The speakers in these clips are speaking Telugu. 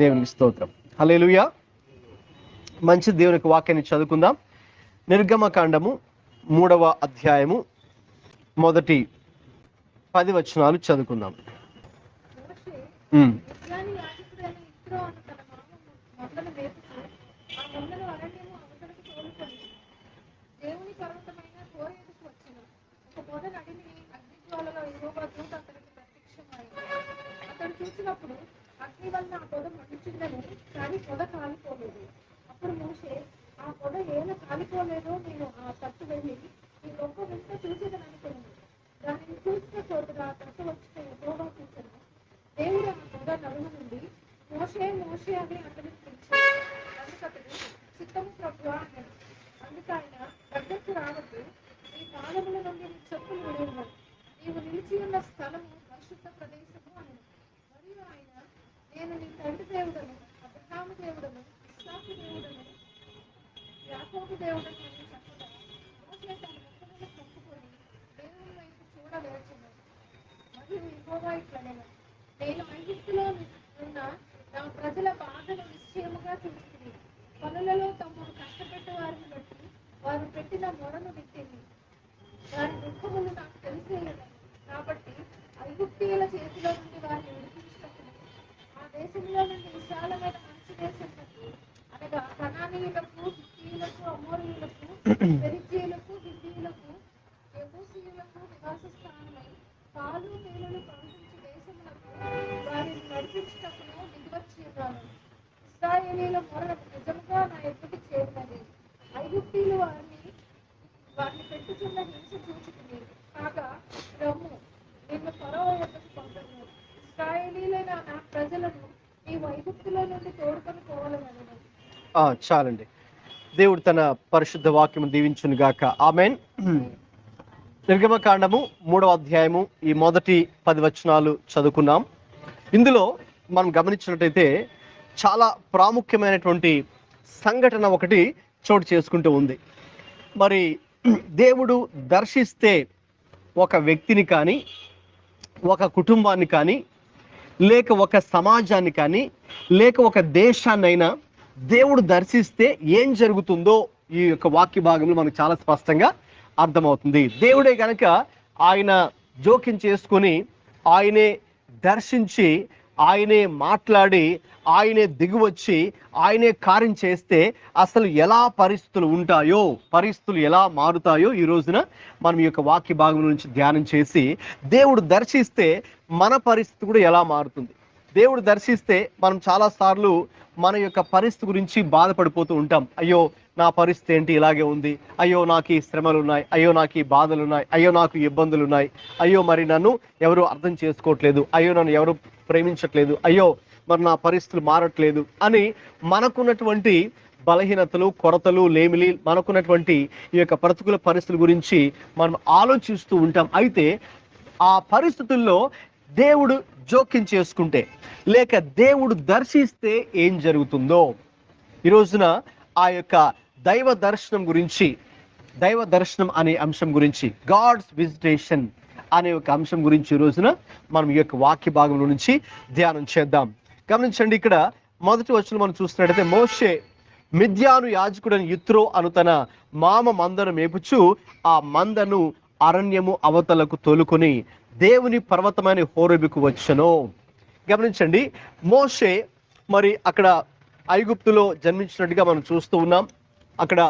దేవునికి స్తోత్రం. హల్లెలూయా. మంచి దేవునికి వాక్యాన్ని చదువుకుందాం. నిర్గమకాండము 3వ అధ్యాయము మొదటి 10 వచనాలు చదువుకుందాం. చూసినప్పుడు అగ్ని వలన ఆ పొద మండుచున్నది, కానీ పొద కాలిపోలేదు. అప్పుడు మోషే, ఆ పొద ఏల కాలిపోలేదో నేను ఆ తట్టు వెళ్ళి ఈ గొప్ప వింత చూసేదనుకున్నాను. దానిని చూసిన చోటుగా ఆ తట్టు వచ్చిన యెహోవా చూశాను. దేవుడు ఆ పొద నడుము నుండి మోషే మోషే అని అతనికి పిలిచాడు. అందుకతడు, చిత్తము ప్రభువా అన్నాడు. అందుకైన దగ్గరకు రావద్దు, నీ పాదముల నుండి నీ చెప్పులు విడియున్నాడు, నీవు నిలిచి ఉన్న స్థలము పరిశుద్ధ ప్రదేశము అన్నాడు. మరియు ఆయన, నేను నీ తండ్రి దేవుడను, అబ్రహాము దేవుడను, ఇస్సాకు దేవుడను, యాకోబు దేవుడను అని చెప్పగా మోషే తన ముఖమును కప్పుకొని దేవుని వైపు చూడలేచున్నాడు. మరియు యెహోవా ఇట్లనెను, నేను ఐగుప్తులో ఉన్న నా ప్రజల బాధను నిశ్చయముగా చూస్తుంది. పనులలో తమను కష్టపెట్టే వారిని బట్టి వారు పెట్టిన మొరను విట్టింది. వారి దుఃఖములు నాకు తెలిసేయలేదు. కాబట్టి ఐగుప్తీయుల చేతిలో నుండి వారిని విడిపించినప్పుడు ఆ దేశంలో నుండి విశాలమైన మంచి దేశములకు, అనగా కనానీయులకు, హిత్తీయులకు, అమోరీయులకు, పెరిజ్జీయులకు, హివ్వీయులకు, యెబూసీయులకు నివాస స్థానమై పాలు తేనెలు ప్రవహించు దేశములకు వారిని నడిపించినప్పుడు దిగివచ్చి ఉన్నాను. ఇశ్రాయేలీయుల మొర నిజముగా నా ఎదుటికి చేరినది. ఐగుప్తీయులు వారిని పెట్టుచున్న హింస చూచుతుంది. కాగా రమ్ము, నిన్ను ఫరో యొద్దకు పంపుదును. ఇశ్రాయేలీయులైన నా ప్రజలను నీవు ఐగుప్తులో నుండి తోడుకొని పోవాలనెను. చాలండి. దేవుడు తన పరిశుద్ధ వాక్యము దీవించును గాక. ఆమేన్. నిర్గమకాండము 3వ అధ్యాయము ఈ మొదటి 10 వచనాలు చదువుకున్నాం. ఇందులో మనం గమనించినట్టయితే చాలా ప్రాముఖ్యమైనటువంటి సంఘటన ఒకటి చోటు చేసుకుంటూ ఉంది. మరి దేవుడు దర్శిస్తే ఒక వ్యక్తిని కానీ, ఒక కుటుంబాన్ని కానీ, లేక ఒక సమాజాన్ని కానీ, లేక ఒక దేశాన్నైనా దేవుడు దర్శిస్తే ఏం జరుగుతుందో ఈ యొక్క వాక్య భాగంలో మనకు చాలా స్పష్టంగా అర్థమవుతుంది. దేవుడే గనక ఆయన జోక్యం చేసుకొని, ఆయనే దర్శించి, ఆయనే మాట్లాడి, ఆయనే దిగువచ్చి, ఆయనే కార్యం చేస్తే అసలు ఎలా పరిస్థితులు ఉంటాయో, పరిస్థితులు ఎలా మారుతాయో ఈ రోజున మనం ఈ యొక్క వాక్య భాగం నుంచి ధ్యానం చేసి, దేవుడు దర్శిస్తే మన పరిస్థితి కూడా ఎలా మారుతుంది. దేవుడు దర్శిస్తే మనం చాలాసార్లు మన యొక్క పరిస్థితి గురించి బాధపడిపోతూ ఉంటాం. అయ్యో నా పరిస్థితి ఏంటి ఇలాగే ఉంది, అయ్యో నాకు ఈ శ్రమలు ఉన్నాయి, అయ్యో నాకు ఈ బాధలు ఉన్నాయి, అయ్యో నాకు ఇబ్బందులు ఉన్నాయి, అయ్యో మరి నన్ను ఎవరు అర్థం చేసుకోవట్లేదు, అయ్యో నన్ను ఎవరు ప్రేమించట్లేదు, అయ్యో మరి నా పరిస్థితులు మారట్లేదు అని మనకున్నటువంటి బలహీనతలు, కొరతలు, లేమిలి, మనకున్నటువంటి ఈ యొక్క ప్రతికూల పరిస్థితుల గురించి మనం ఆలోచిస్తూ ఉంటాం. అయితే ఆ పరిస్థితుల్లో దేవుడు జోక్యం చేసుకుంటే, లేక దేవుడు దర్శిస్తే ఏం జరుగుతుందో ఈ రోజున ఆ యొక్క దైవ దర్శనం గురించి, దైవ దర్శనం అనే అంశం గురించి, గాడ్స్ విజిటేషన్ అనే ఒక అంశం గురించి ఈ రోజున మనం ఈ యొక్క వాక్య భాగంలో నుంచి ధ్యానం చేద్దాం. గమనించండి, ఇక్కడ మొదటి వచనం మనం చూస్తున్నట్టయితే, మోషే మిద్యాను యాజకుడని యిత్రో అను తన మామ మందను మేపుచు ఆ మందను అరణ్యము అవతలకు తోలుకొని దేవుని పర్వతమైన హోరేబుకు వచ్చెను. గమనించండి, మోషే మరి అక్కడ ఐగుప్తులో జన్మించినట్టుగా మనం చూస్తూ ఉన్నాం. అక్కడ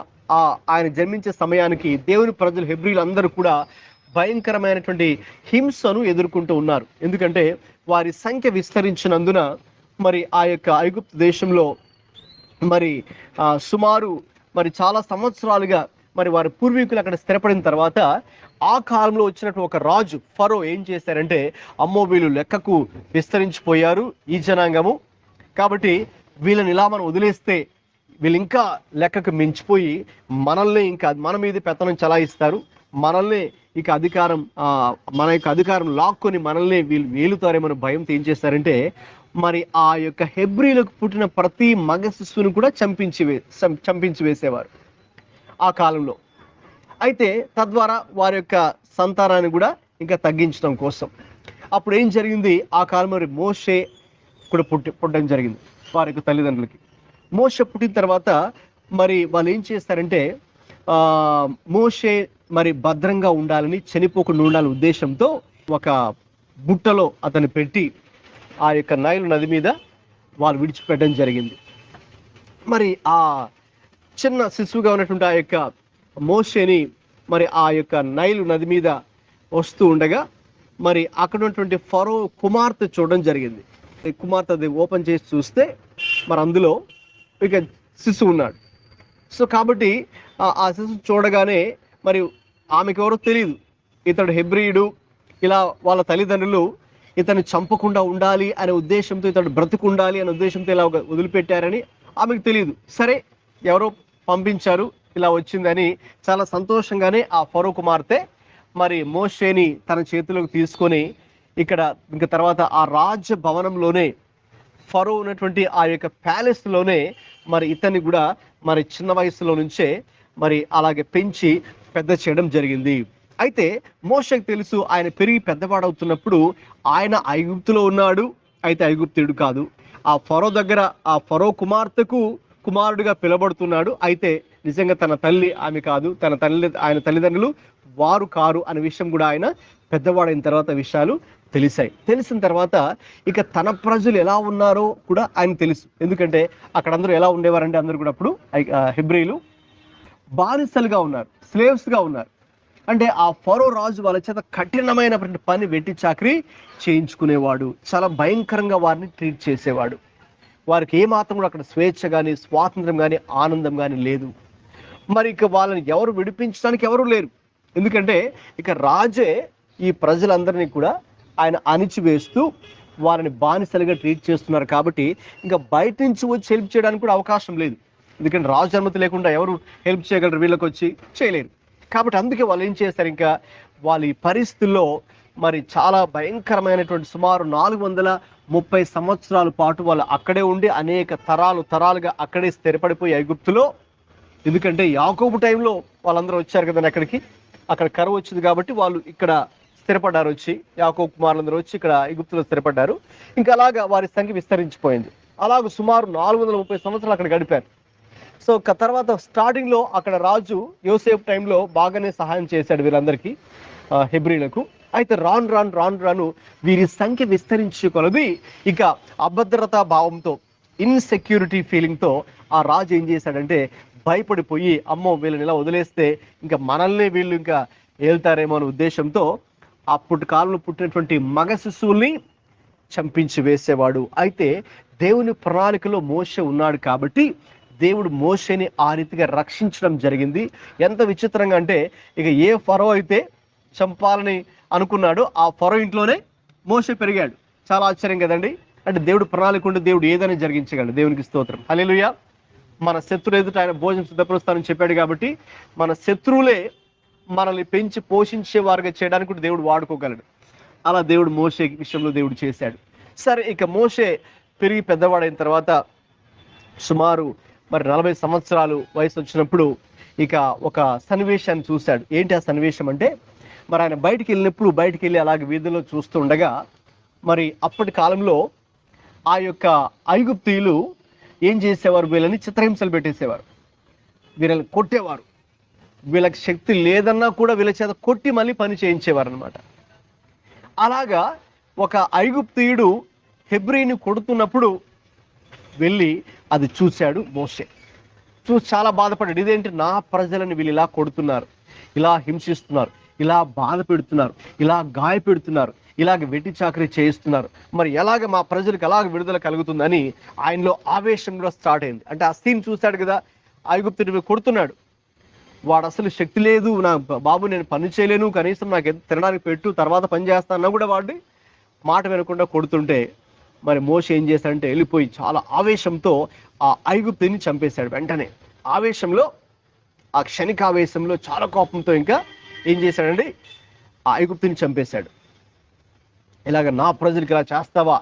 ఆయన జన్మించే సమయానికి దేవుని ప్రజలు, హెబ్రీలు అందరూ కూడా భయంకరమైనటువంటి హింసను ఎదుర్కొంటూ ఉన్నారు. ఎందుకంటే వారి సంఖ్య విస్తరించినందున మరి ఆ యొక్క ఐగుప్తు దేశంలో మరి సుమారు మరి చాలా సంవత్సరాలుగా మరి వారి పూర్వీకులు అక్కడ స్థిరపడిన తర్వాత ఆ కాలంలో వచ్చినట్టు ఒక రాజు ఫరో ఏం చేశారంటే, అమ్మో వీళ్ళు లెక్కకు విస్తరించిపోయారు ఈ జనాంగము, కాబట్టి వీళ్ళని ఇలా మనం వదిలేస్తే వీళ్ళు ఇంకా లెక్కకు మించిపోయి మనల్ని ఇంకా మన మీద పెత్తనం చలాయిస్తారు, మనల్ని ఇక అధికారం మన యొక్క అధికారం లాక్కొని మనల్ని వీళ్ళు వేలుతారేమో భయంతో ఏం చేస్తారంటే, మరి ఆ యొక్క హెబ్రీలకు పుట్టిన ప్రతి మగ శిశువును కూడా చంపించి వేసేవారు ఆ కాలంలో. అయితే తద్వారా వారి యొక్క సంతానాన్ని కూడా ఇంకా తగ్గించడం కోసం అప్పుడు ఏం జరిగింది, ఆ కాలంలో మోషే కూడా పుట్టడం జరిగింది. వారి యొక్క తల్లిదండ్రులకి. మోషే పుట్టిన తర్వాత మరి వాళ్ళు ఏం చేస్తారంటే ఆ మోషే మరి భద్రంగా ఉండాలని, చనిపోకుండా ఉండాలనే ఉద్దేశంతో ఒక బుట్టలో అతన్ని పెట్టి ఆ యొక్క నైలు నది మీద వాళ్ళు విడిచిపెట్టడం జరిగింది. మరి ఆ చిన్న శిశువుగా ఉన్నటువంటి ఆ యొక్క మోషేని మరి ఆ యొక్క నైలు నది మీద వస్తూ ఉండగా మరి అక్కడ ఉన్నటువంటి ఫరో కుమార్తె చూడడం జరిగింది. ఈ కుమార్తె అది ఓపెన్ చేసి చూస్తే మరి అందులో ఇక శిశువు ఉన్నాడు. సో కాబట్టి ఆ శిశువు చూడగానే మరి ఆమెకు ఎవరో తెలియదు, ఇతడు హెబ్రీయుడు, ఇలా వాళ్ళ తల్లిదండ్రులు ఇతన్ని చంపకుండా ఉండాలి అనే ఉద్దేశంతో, ఇతడు బ్రతుకుండాలి అనే ఉద్దేశంతో ఇలా వదిలిపెట్టారని ఆమెకు తెలియదు. సరే ఎవరో పంపించారు, ఇలా వచ్చిందని చాలా సంతోషంగానే ఆ ఫరో కుమార్తె మరి మోషేని తన చేతిలోకి తీసుకొని ఇక్కడ ఇంకా తర్వాత ఆ రాజ్య భవనంలోనే, ఫరో ఉన్నటువంటి ఆ యొక్క ప్యాలెస్లోనే మరి ఇతన్ని కూడా మరి చిన్న వయసులో నుంచే మరి అలాగే పెంచి పెద్ద చేయడం జరిగింది. అయితే మోషేకు తెలుసు ఆయన పెరిగి పెద్దవాడవుతున్నప్పుడు ఆయన ఐగుప్తులో ఉన్నాడు, అయితే ఐగుప్తుడు కాదు. ఆ ఫరో దగ్గర ఆ ఫరో కుమార్తెకు కుమారుడిగా పిలబడుతున్నాడు, అయితే నిజంగా తన తల్లి ఆమె కాదు, ఆయన తల్లిదండ్రులు వారు కారు అనే విషయం కూడా ఆయన పెద్దవాడైన తర్వాత విషయాలు తెలిసాయి. తెలిసిన తర్వాత ఇక తన ప్రజలు ఎలా ఉన్నారో కూడా ఆయన తెలుసు. ఎందుకంటే అక్కడ అందరూ ఎలా ఉండేవారంటే అందరూ కూడా అప్పుడు హెబ్రీలు బానిసలుగా ఉన్నారు, స్లేవ్స్గా ఉన్నారు. అంటే ఆ ఫరో రాజు వాళ్ళ చేత కఠినమైనటువంటి పని వెట్టి చాకరీ చేయించుకునేవాడు, చాలా భయంకరంగా వారిని ట్రీట్ చేసేవాడు. వారికి ఏమాత్రం కూడా అక్కడ స్వేచ్ఛ కానీ, స్వాతంత్రం కానీ, ఆనందం కానీ లేదు. మరి ఇక వాళ్ళని ఎవరు విడిపించడానికి ఎవరు లేరు. ఎందుకంటే ఇక రాజే ఈ ప్రజలందరినీ కూడా ఆయన అణిచివేస్తూ వారిని బానిసలుగా ట్రీట్ చేస్తున్నారు. కాబట్టి ఇంకా బయట నుంచి వచ్చి హెల్ప్ చేయడానికి కూడా అవకాశం లేదు. ఎందుకంటే రాజు అనుమతి లేకుండా ఎవరు హెల్ప్ చేయగలరు, వీళ్ళకి వచ్చి చేయలేరు. కాబట్టి అందుకే వాళ్ళు ఏం చేస్తారు, ఇంకా వాళ్ళ ఈ పరిస్థితుల్లో మరి చాలా భయంకరమైనటువంటి సుమారు 430 సంవత్సరాల పాటు వాళ్ళు అక్కడే ఉండి అనేక తరాలుగా అక్కడే స్థిరపడిపోయి ఐగుప్తులో. ఎందుకంటే యాకోబు టైంలో వాళ్ళందరూ వచ్చారు కదండి అక్కడికి, అక్కడ కరువు వచ్చింది కాబట్టి వాళ్ళు ఇక్కడ స్థిరపడ్డారు, వచ్చి యాకోబు కుమారులందరూ వచ్చి ఇక్కడ ఐగుప్తులో స్థిరపడ్డారు. ఇంకా అలాగా వారి సంఖ్య విస్తరించిపోయింది. అలాగ సుమారు 430 సంవత్సరాలు అక్కడ గడిపారు. సో తర్వాత స్టార్టింగ్లో అక్కడ రాజు యోసేపు టైంలో బాగానే సహాయం చేశాడు వీరందరికీ, హెబ్రీలకు. అయితే రాను వీరి సంఖ్య విస్తరించే కొలది ఇక అభద్రతా భావంతో, ఇన్సెక్యూరిటీ ఫీలింగ్తో ఆ రాజు ఏం చేశాడంటే భయపడిపోయి, అమ్మో వీళ్ళని ఇలా వదిలేస్తే ఇంకా మనల్ని వీళ్ళు ఇంకా ఏళ్తారేమో అనే ఉద్దేశంతో అప్పటి కాలంలో పుట్టినటువంటి మగ శిశువుల్ని చంపించి వేసేవాడు. అయితే దేవుని ప్రణాళికలో మోషే ఉన్నాడు కాబట్టి దేవుడు మోషేని ఆ రీతిగా రక్షించడం జరిగింది. ఎంత విచిత్రంగా అంటే ఇక ఏ ఫరో అయితే చంపాలని అనుకున్నాడో ఆ ఫరో ఇంట్లోనే మోషే పెరిగాడు. చాలా ఆశ్చర్యం కదండి. అంటే దేవుడు ప్రణాళిక ఉంటే దేవుడు ఏదైనా జరిగించగలడు. దేవునికి స్తోత్రం, హల్లెలూయా. మన శత్రువు ఎదుట ఆయన భోజనం సిద్ధపరుస్తానని చెప్పాడు కాబట్టి మన శత్రువులే మనల్ని పెంచి పోషించే వారుగా చేయడానికి కూడా దేవుడు వాడుకోగలడు. అలా దేవుడు మోషే విషయంలో దేవుడు చేశాడు. సరే ఇక మోషే పెరిగి పెద్దవాడైన తర్వాత సుమారు మరి 40 సంవత్సరాలు వయసు వచ్చినప్పుడు ఇక ఒక సన్నివేశాన్ని చూశాడు. ఏంటి ఆ సన్నివేశం అంటే, మరి ఆయన బయటికి వెళ్ళి అలాగే వీధుల్లో చూస్తూ ఉండగా మరి అప్పటి కాలంలో ఆ యొక్క ఐగుప్తీయులు ఏం చేసేవారు, వీళ్ళని చిత్రహింసలు పెట్టేసేవారు, వీళ్ళని కొట్టేవారు. వీళ్ళకి శక్తి లేదన్నా కూడా వీళ్ళ చేత కొట్టి మళ్ళీ పని చేయించేవారు అనమాట. అలాగా ఒక ఐగుప్తీయుడు హెబ్రీని కొడుతున్నప్పుడు వెళ్ళి అది చూశాడు మోషే. చూసి చాలా బాధపడ్డాడు. ఇదేంటి, నా ప్రజలను వీళ్ళు ఇలా కొడుతున్నారు, ఇలా హింసిస్తున్నారు, ఇలా బాధ పెడుతున్నారు, ఇలా గాయపెడుతున్నారు, ఇలాగ వెట్టి చాకరీ చేయిస్తున్నారు, మరి ఎలాగ మా ప్రజలకు ఎలాగ విడుదల కలుగుతుందని ఆయనలో ఆవేశం కూడా స్టార్ట్ అయింది. అంటే ఆ సీన్ చూశాడు కదా, ఐగుప్తుడిని కొడుతున్నాడు, వాడు అసలు శక్తి లేదు, నా బాబు నేను పని చేయలేను, కనీసం నాకు తినడానికి పెట్టు, తర్వాత పని చేస్తానన్నా కూడా వాడిని మాట వినకుండా కొడుతుంటే మరి మోషే ఏం చేశాడంటే వెళ్ళిపోయి చాలా ఆవేశంతో ఆ ఐగుప్తుని చంపేశాడు. వెంటనే ఆవేశంలో, ఆ క్షణిక ఆవేశంలో చాలా కోపంతో ఇంకా ఏం చేశాడండి, ఆ ఐగుప్తుని చంపేశాడు. ఇలాగ నా ప్రజలకి ఇలా చేస్తావా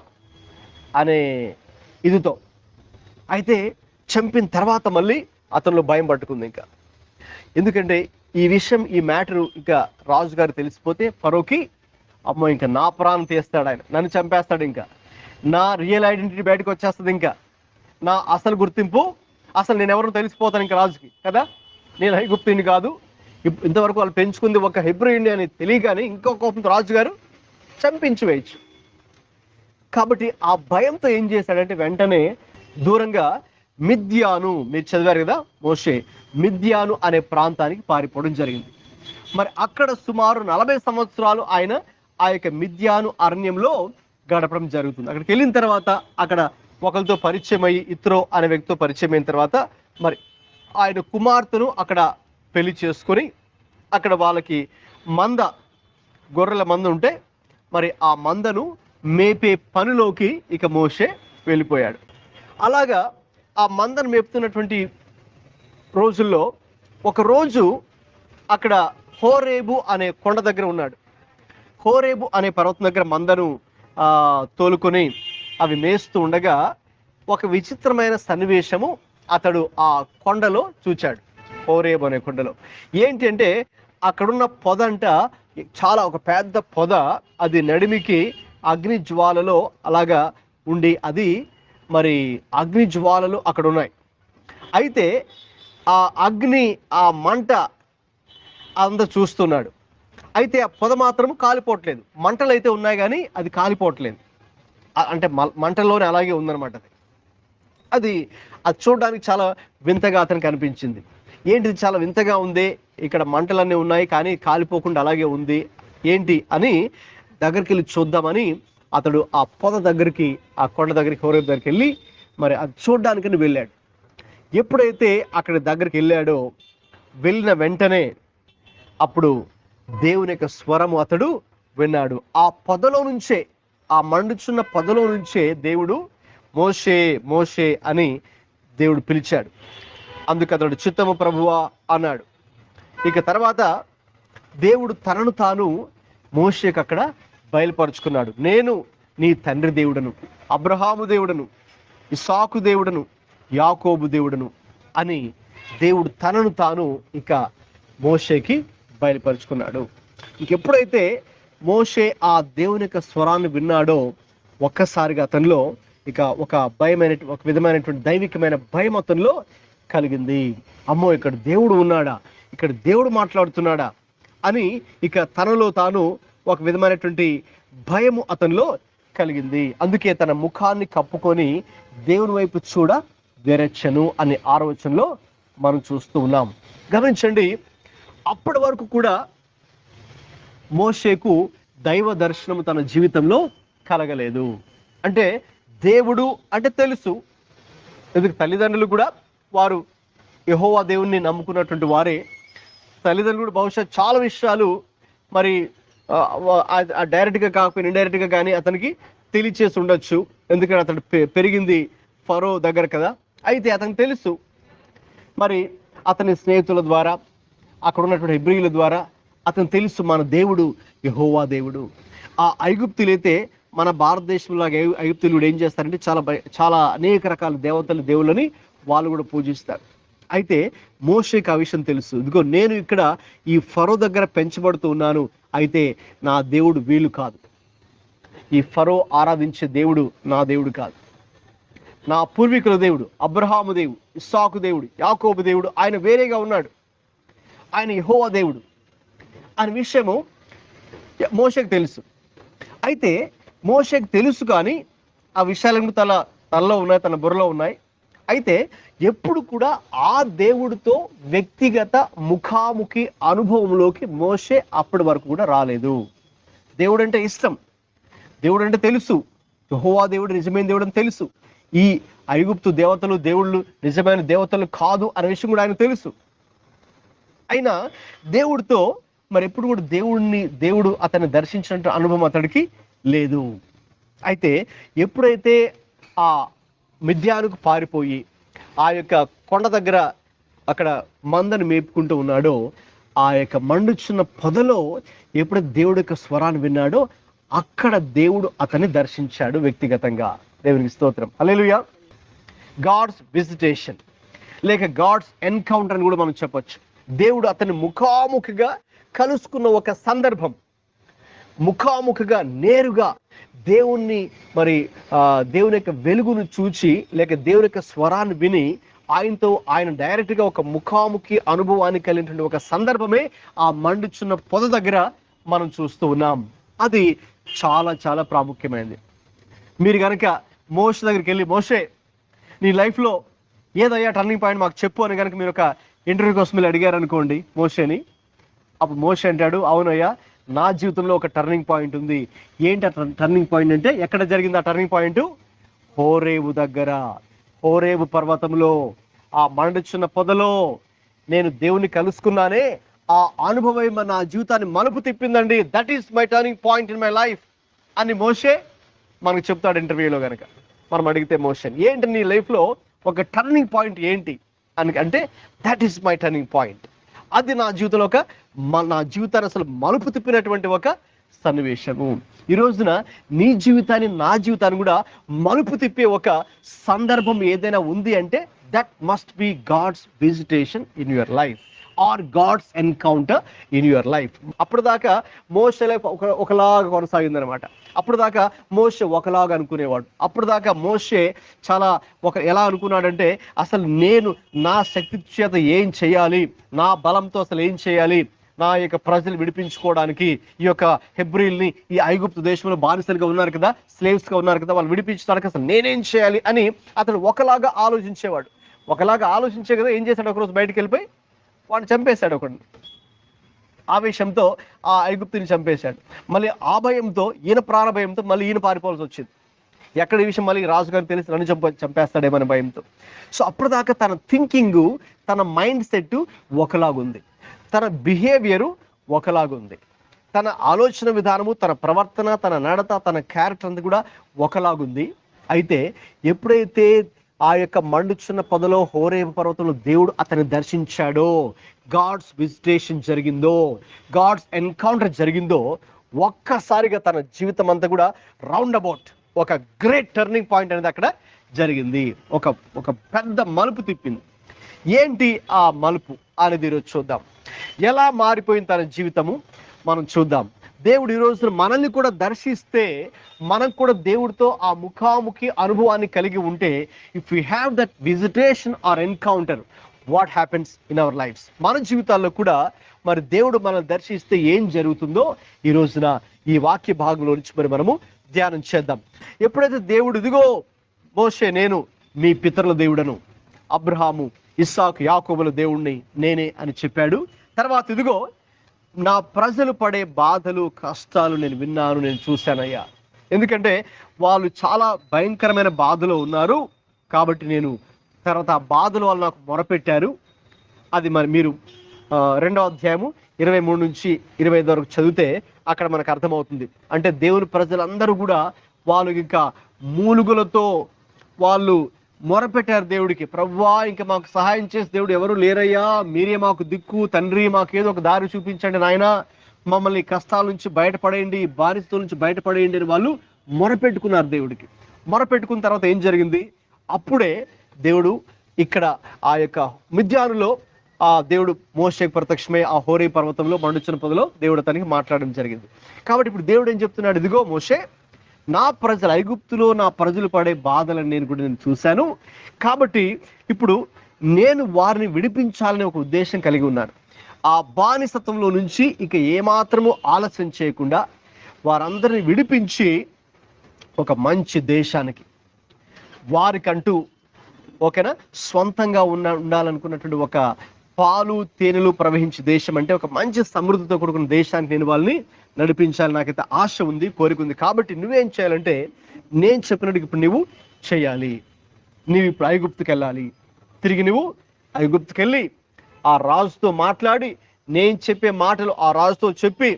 అనే ఇదితో. అయితే చంపిన తర్వాత మళ్ళీ అతనిలో భయం పట్టుకుంది ఇంకా. ఎందుకంటే ఈ విషయం, ఈ మ్యాటరు ఇంకా రాజుగారు తెలిసిపోతే ఫరోకి అమ్మో ఇంకా నా ప్రాణం తీస్తాడు, ఆయన నన్ను చంపేస్తాడు, ఇంకా నా రియల్ ఐడెంటిటీ బయటకు వచ్చేస్తుంది, ఇంకా నా అసలు గుర్తింపు, అసలు నేను ఎవరినో తెలిసిపోతాను ఇంకా రాజుకి కదా, నేను ఐగుప్తుని కాదు. ఇంతవరకు వాళ్ళు పెంచుకుంది ఒక హెబ్రీయుని అని తెలియగానే ఇంకో కోపంతో రాజుగారు చంపించి వేయచ్చు. కాబట్టి ఆ భయంతో ఏం చేశాడంటే వెంటనే దూరంగా మిద్యాను, మీరు చదివారు కదా మోషే, మిద్యాను అనే ప్రాంతానికి పారిపోవడం జరిగింది. మరి అక్కడ సుమారు 40 సంవత్సరాలు ఆయన ఆ యొక్క మిద్యాను అరణ్యంలో గడపడం జరుగుతుంది. అక్కడికి వెళ్ళిన తర్వాత అక్కడ ఒకరితో పరిచయం అయ్యి, ఇత్రో అనే వ్యక్తితో పరిచయం అయిన తర్వాత మరి ఆయన కుమార్తెను అక్కడ పెళ్లి చేసుకొని అక్కడ వాళ్ళకి గొర్రెల మంద ఉంటే మరి ఆ మందను మేపే పనిలోకి ఇక మోషే వెళ్ళిపోయాడు. అలాగా ఆ మందను మేపుతున్నటువంటి రోజుల్లో ఒకరోజు అక్కడ హోరేబు అనే కొండ దగ్గర ఉన్నాడు. హోరేబు అనే పర్వతం దగ్గర మందను తోలుకొని అవి మేస్తూ ఉండగా ఒక విచిత్రమైన సన్నివేశము అతడు ఆ కొండలో చూచాడు. హోరేబు అనే కొండలో ఏంటి అంటే అక్కడున్న పొద అంట చాలా ఒక పెద్ద పొద, అది నడిమికి అగ్ని జ్వాలలో అలాగా ఉండి, అది మరి అగ్ని జ్వాలలు అక్కడ ఉన్నాయి. అయితే ఆ అగ్ని, ఆ మంట అంతా చూస్తున్నాడు. అయితే ఆ పొద మాత్రం కాలిపోవట్లేదు. మంటలు అయితే ఉన్నాయి కానీ అది కాలిపోవట్లేదు. అంటే మంటల్లోనే అలాగే ఉందన్నమాట. అది చూడడానికి చాలా వింతగా అతనికి అనిపించింది. ఏంటిది చాలా వింతగా ఉంది, ఇక్కడ మంటలన్నీ ఉన్నాయి కానీ కాలిపోకుండా అలాగే ఉంది ఏంటి అని దగ్గరికి వెళ్ళి చూద్దామని అతడు ఆ పొద దగ్గరికి, ఆ కొండ దగ్గరికి, హోరేబు దగ్గరికి వెళ్ళి మరి అది చూడడానికని వెళ్ళాడు. ఎప్పుడైతే అక్కడ దగ్గరికి వెళ్ళాడో వెళ్ళిన వెంటనే అప్పుడు దేవుని యొక్క స్వరము అతడు విన్నాడు. ఆ పొదలో నుంచే, ఆ మండుచున్న పొదలో నుంచే దేవుడు మోషే మోషే అని దేవుడు పిలిచాడు. అందుకు అతడు చిత్తము ప్రభువా అన్నాడు. ఇక తర్వాత దేవుడు తనను తాను మోషేకు అక్కడ బయలుపరుచుకున్నాడు. నేను నీ తండ్రి దేవుడను, అబ్రహాము దేవుడను, ఇస్సాకు దేవుడను, యాకోబు దేవుడను అని దేవుడు తనను తాను ఇక మోషేకి బయలుపరుచుకున్నాడు. ఇంకెప్పుడైతే మోషే ఆ దేవుని యొక్క స్వరాన్ని విన్నాడో ఒక్కసారిగా అతనిలో ఇక ఒక ఒక విధమైనటువంటి దైవికమైన భయం అతనిలో కలిగింది. అమ్మో, ఇక్కడ దేవుడు ఉన్నాడా, ఇక్కడ దేవుడు మాట్లాడుతున్నాడా అని ఇక తనలో తాను ఒక విధమైనటువంటి భయము అతనిలో కలిగింది. అందుకే తన ముఖాన్ని కప్పుకొని దేవుని వైపు చూడ వెరచెను అని 6వ వచనంలో మనం చూస్తూ ఉన్నాం. గమనించండి, అప్పటి వరకు కూడా మోషేకు దైవ దర్శనము తన జీవితంలో కలగలేదు. అంటే దేవుడు అంటే తెలుసు, ఎందుకు తల్లిదండ్రులు కూడా వారు యెహోవా దేవుణ్ణి నమ్ముకున్నటువంటి వారే. తల్లిదండ్రులు కూడా బహుశా చాలా విషయాలు మరి డైరెక్ట్గా కాకపోయినా ఇండైరెక్ట్గా కానీ అతనికి తెలియచేసి ఉండొచ్చు. ఎందుకంటే అతడు పెరిగింది ఫరో దగ్గర కదా. అయితే అతనికి తెలుసు, మరి అతని స్నేహితుల ద్వారా, అక్కడ ఉన్నటువంటి హెబ్రీయుల ద్వారా అతను తెలుసు మన దేవుడు యెహోవా దేవుడు. ఆ ఐగుప్తులైతే మన భారతదేశంలో ఐగుప్తులు ఏం చేస్తారంటే చాలా అనేక రకాల దేవుళ్ళని వాళ్ళు కూడా పూజిస్తారు. అయితే మోషేకి ఆ విషయం తెలుసు. ఇదిగో నేను ఇక్కడ ఈ ఫరో దగ్గర పెంచబడుతూ ఉన్నాను, అయితే నా దేవుడు వీళ్ళు కాదు, ఈ ఫరో ఆరాధించే దేవుడు నా దేవుడు కాదు, నా పూర్వీకుల దేవుడు అబ్రహాము దేవుడు, ఇస్సాకు దేవుడు, యాకోబు దేవుడు, ఆయన వేరేగా ఉన్నాడు, ఆయన యెహోవా దేవుడు అనే విషయము మోషేకు తెలుసు. అయితే మోషేకు తెలుసు కానీ ఆ విషయాలను తనలో ఉన్నాయి, తన బుర్రలో ఉన్నాయి. అయితే ఎప్పుడు కూడా ఆ దేవుడితో వ్యక్తిగత ముఖాముఖి అనుభవంలోకి మోషే అప్పటి వరకు కూడా రాలేదు. దేవుడు అంటే ఇష్టం, దేవుడు అంటే తెలుసు, యెహోవా దేవుడు నిజమైన దేవుడు అని తెలుసు. ఈ ఐగుప్తు దేవుళ్ళు నిజమైన దేవతలు కాదు అనే విషయం కూడా ఆయన తెలుసు. అయినా దేవుడితో మరి ఎప్పుడు కూడా దేవుడు అతన్ని దర్శించినట్టు అనుభవం అతడికి లేదు. అయితే ఎప్పుడైతే ఆ మిద్యానుకు పారిపోయి ఆ యొక్క కొండ దగ్గర అక్కడ మందను మేపుకుంటూ ఉన్నాడో, ఆ యొక్క మండుచున్న పొదలో ఎప్పుడైతే దేవుడి యొక్క స్వరాన్ని విన్నాడో అక్కడ దేవుడు అతన్ని దర్శించాడు వ్యక్తిగతంగా. దేవునికి స్తోత్రం, హల్లెలూయా. గాడ్స్ విజిటేషన్ లేక గాడ్స్ ఎన్కౌంటర్ అని కూడా మనం చెప్పొచ్చు. దేవుడు అతన్ని ముఖాముఖిగా కలుసుకున్న ఒక సందర్భం, ముఖాముఖిగా నేరుగా దేవుణ్ణి మరి దేవుని యొక్క వెలుగును చూచి లేక దేవుని యొక్క స్వరాన్ని విని ఆయనతో ఆయన డైరెక్ట్గా ఒక ముఖాముఖి అనుభవాన్ని కలిగినటువంటి ఒక సందర్భమే ఆ మండుచున్న పొద దగ్గర మనం చూస్తూ ఉన్నాం. అది చాలా చాలా ప్రాముఖ్యమైనది. మీరు కనుక మోషే దగ్గరికి వెళ్ళి, మోషే నీ లైఫ్లో ఏదయ్యా టర్నింగ్ పాయింట్ మాకు చెప్పు అని కనుక మీరు ఒక ఇంటర్వ్యూ కోసం మీరు అడిగారు అనుకోండి మోషేని, అప్పుడు మోషే అంటాడు, అవునయ్యా నా జీవితంలో ఒక టర్నింగ్ పాయింట్ ఉంది. ఏంటి ఆ టర్నింగ్ పాయింట్ అంటే, ఎక్కడ జరిగింది ఆ టర్నింగ్ పాయింట్? హోరేబు దగ్గర, హోరేబు పర్వతంలో, ఆ మండుచున్న పొదలో నేను దేవుని కలుసుకున్నానే, ఆ అనుభవం నా జీవితాన్ని మలుపు తిప్పిందండి. That is my turning point in my life అని మోషే మనకు చెప్తాడు ఇంటర్వ్యూలో కనుక మనం అడిగితే. మోషే ఏంటి నీ లైఫ్లో ఒక టర్నింగ్ పాయింట్ ఏంటి అని అంటే, that is my turning point. అది నా జీవితంలో నా జీవితాన్ని అసలు మలుపు తిప్పినటువంటి ఒక సన్నివేశము. ఈ రోజున నీ జీవితాన్ని నా జీవితాన్ని కూడా మలుపు తిప్పే ఒక సందర్భం ఏదైనా ఉంది అంటే, that must be God's visitation in your life or God's encounter in your life. అప్పుడు దాకా మోషే లైఫ్ ఒకలాగా కొనసాగిందనమాట. అప్పుడు దాకా మోషే ఒకలాగా అనుకునేవాడు. అప్పుడు దాకా మోషే చాలా ఎలా అనుకున్నాడంటే, అసలు నేను నా శక్తి చేత ఏం చేయాలి, నా బలంతో అసలు ఏం చేయాలి, నా యొక్క ప్రజలు విడిపించుకోవడానికి, ఈ యొక్క హెబ్రీల్ని ఈ ఐగుప్తు దేశంలో బానిసలుగా ఉన్నారు కదా, స్లేవ్స్గా ఉన్నారు కదా, వాళ్ళు విడిపించడానికి అసలు నేనేం చేయాలి అని అతను ఒకలాగా ఆలోచించేవాడు. ఒకలాగా ఆలోచించే కదా ఏం చేశాడు, ఒకరోజు బయటికి వెళ్ళిపోయి వాడిని చంపేశాడు. ఒకడిని ఆవేశంతో ఆ ఐగుప్తుని చంపేశాడు. మళ్ళీ ఆ భయంతో, ఈయన ప్రాణ భయంతో మళ్ళీ ఈయన పారిపోవాల్సి వచ్చింది. ఎక్కడ ఈ విషయం మళ్ళీ రాజుగారికి తెలిసి నన్ను చంపేస్తాడేమనే భయంతో. సో అప్పటిదాకా తన థింకింగు, తన మైండ్ సెట్ ఒకలాగుంది, తన బిహేవియరు ఒకలాగుంది, తన ఆలోచన విధానము, తన ప్రవర్తన, తన నడత, తన క్యారెక్టర్ అంతా కూడా ఒకలాగుంది. అయితే ఎప్పుడైతే ఆ యొక్క మండుచున్న పొదలో హోరేబు పర్వతంలో దేవుడు అతన్ని దర్శించాడో, గాడ్స్ విజిటేషన్ జరిగిందో, గాడ్స్ ఎన్కౌంటర్ జరిగిందో, ఒక్కసారిగా తన జీవితం అంతా కూడా రౌండ్ అబౌట్ ఒక గ్రేట్ టర్నింగ్ పాయింట్ అనేది అక్కడ జరిగింది. ఒక పెద్ద మలుపు తిప్పింది. ఏంటి ఆ మలుపు అనేది ఈరోజు చూద్దాం. ఎలా మారిపోయింది తన జీవితము మనం చూద్దాం. దేవుడు ఈ రోజున మనల్ని కూడా దర్శిస్తే, మనం కూడా దేవుడితో ఆ ముఖాముఖి అనుభవాన్ని కలిగి ఉంటే, if you have that visitation or encounter, what happens in our lives, మన జీవితాల్లో కూడా మరి దేవుడు మనల్ని దర్శిస్తే ఏం జరుగుతుందో ఈ రోజున ఈ వాక్య భాగంలో నుంచి మరి మనము ధ్యానం చేద్దాం. ఎప్పుడైతే దేవుడు, ఇదిగో మోషే నేను మీ పితరుల దేవుడను, అబ్రహాము, ఇస్సాకు, యాకోబుల దేవుణ్ణి నేనే అని చెప్పాడు. తర్వాత ఇదిగో నా ప్రజలు పడే బాధలు, కష్టాలు నేను విన్నాను, నేను చూశానయ్యా. ఎందుకంటే వాళ్ళు చాలా భయంకరమైన బాధలో ఉన్నారు కాబట్టి నేను, తర్వాత ఆ బాధలు వాళ్ళు నాకు మొరపెట్టారు. అది మరి మీరు 2వ అధ్యాయము 23 నుంచి 25 వరకు చదివితే అక్కడ మనకు అర్థమవుతుంది. అంటే దేవుని ప్రజలందరూ కూడా వాళ్ళు ఇంకా మూలుగులతో వాళ్ళు మొరపెట్టారు దేవుడికి, ప్రభువా ఇంకా మాకు సహాయం చేసి దేవుడు ఎవరు లేరయ్యా, మీరే మాకు దిక్కు, తండ్రి మాకేదో ఒక దారి చూపించండి నాయన, మమ్మల్ని కష్టాల నుంచి బయటపడేయండి, బానిసల నుంచి బయటపడేయండి అని వాళ్ళు మొరపెట్టుకున్నారు దేవుడికి. మొరపెట్టుకున్న తర్వాత ఏం జరిగింది, అప్పుడే దేవుడు ఇక్కడ ఆ యొక్క మిద్యానులో ఆ దేవుడు మోషేకు ప్రత్యక్షమై ఆ హోరేబు పర్వతంలో మండుచున్న పొదలో దేవుడు అతనికి మాట్లాడడం జరిగింది. కాబట్టి ఇప్పుడు దేవుడు ఏం చెప్తున్నాడు, ఇదిగో మోషే, నా ప్రజలు ఐగుప్తులో నా ప్రజలు పడే బాధలను నేను చూశాను. కాబట్టి ఇప్పుడు నేను వారిని విడిపించాలనే ఒక ఉద్దేశం కలిగి ఉన్నాను. ఆ బానిసత్వంలో నుంచి ఇక ఏమాత్రము ఆలస్యం చేయకుండా వారందరిని విడిపించి ఒక మంచి దేశానికి, వారికంటూ ఓకేనా స్వంతంగా ఉండాలనుకున్నటువంటి ఒక పాలు తేనెలు ప్రవహించే దేశం, అంటే ఒక మంచి సమృద్ధితో కూడుకున్న దేశానికి నేను వాళ్ళని నడిపించాలి. నాకైతే ఆశ ఉంది, కోరిక ఉంది. కాబట్టి నువ్వేం చేయాలంటే, నేను చెప్పినట్టు ఇప్పుడు నువ్వు చేయాలి. నువ్వు ఇప్పుడు ఐగుప్తుకి వెళ్ళాలి. తిరిగి నువ్వు ఐగుప్తుకి వెళ్ళి ఆ రాజుతో మాట్లాడి, నేను చెప్పే మాటలు ఆ రాజుతో చెప్పి,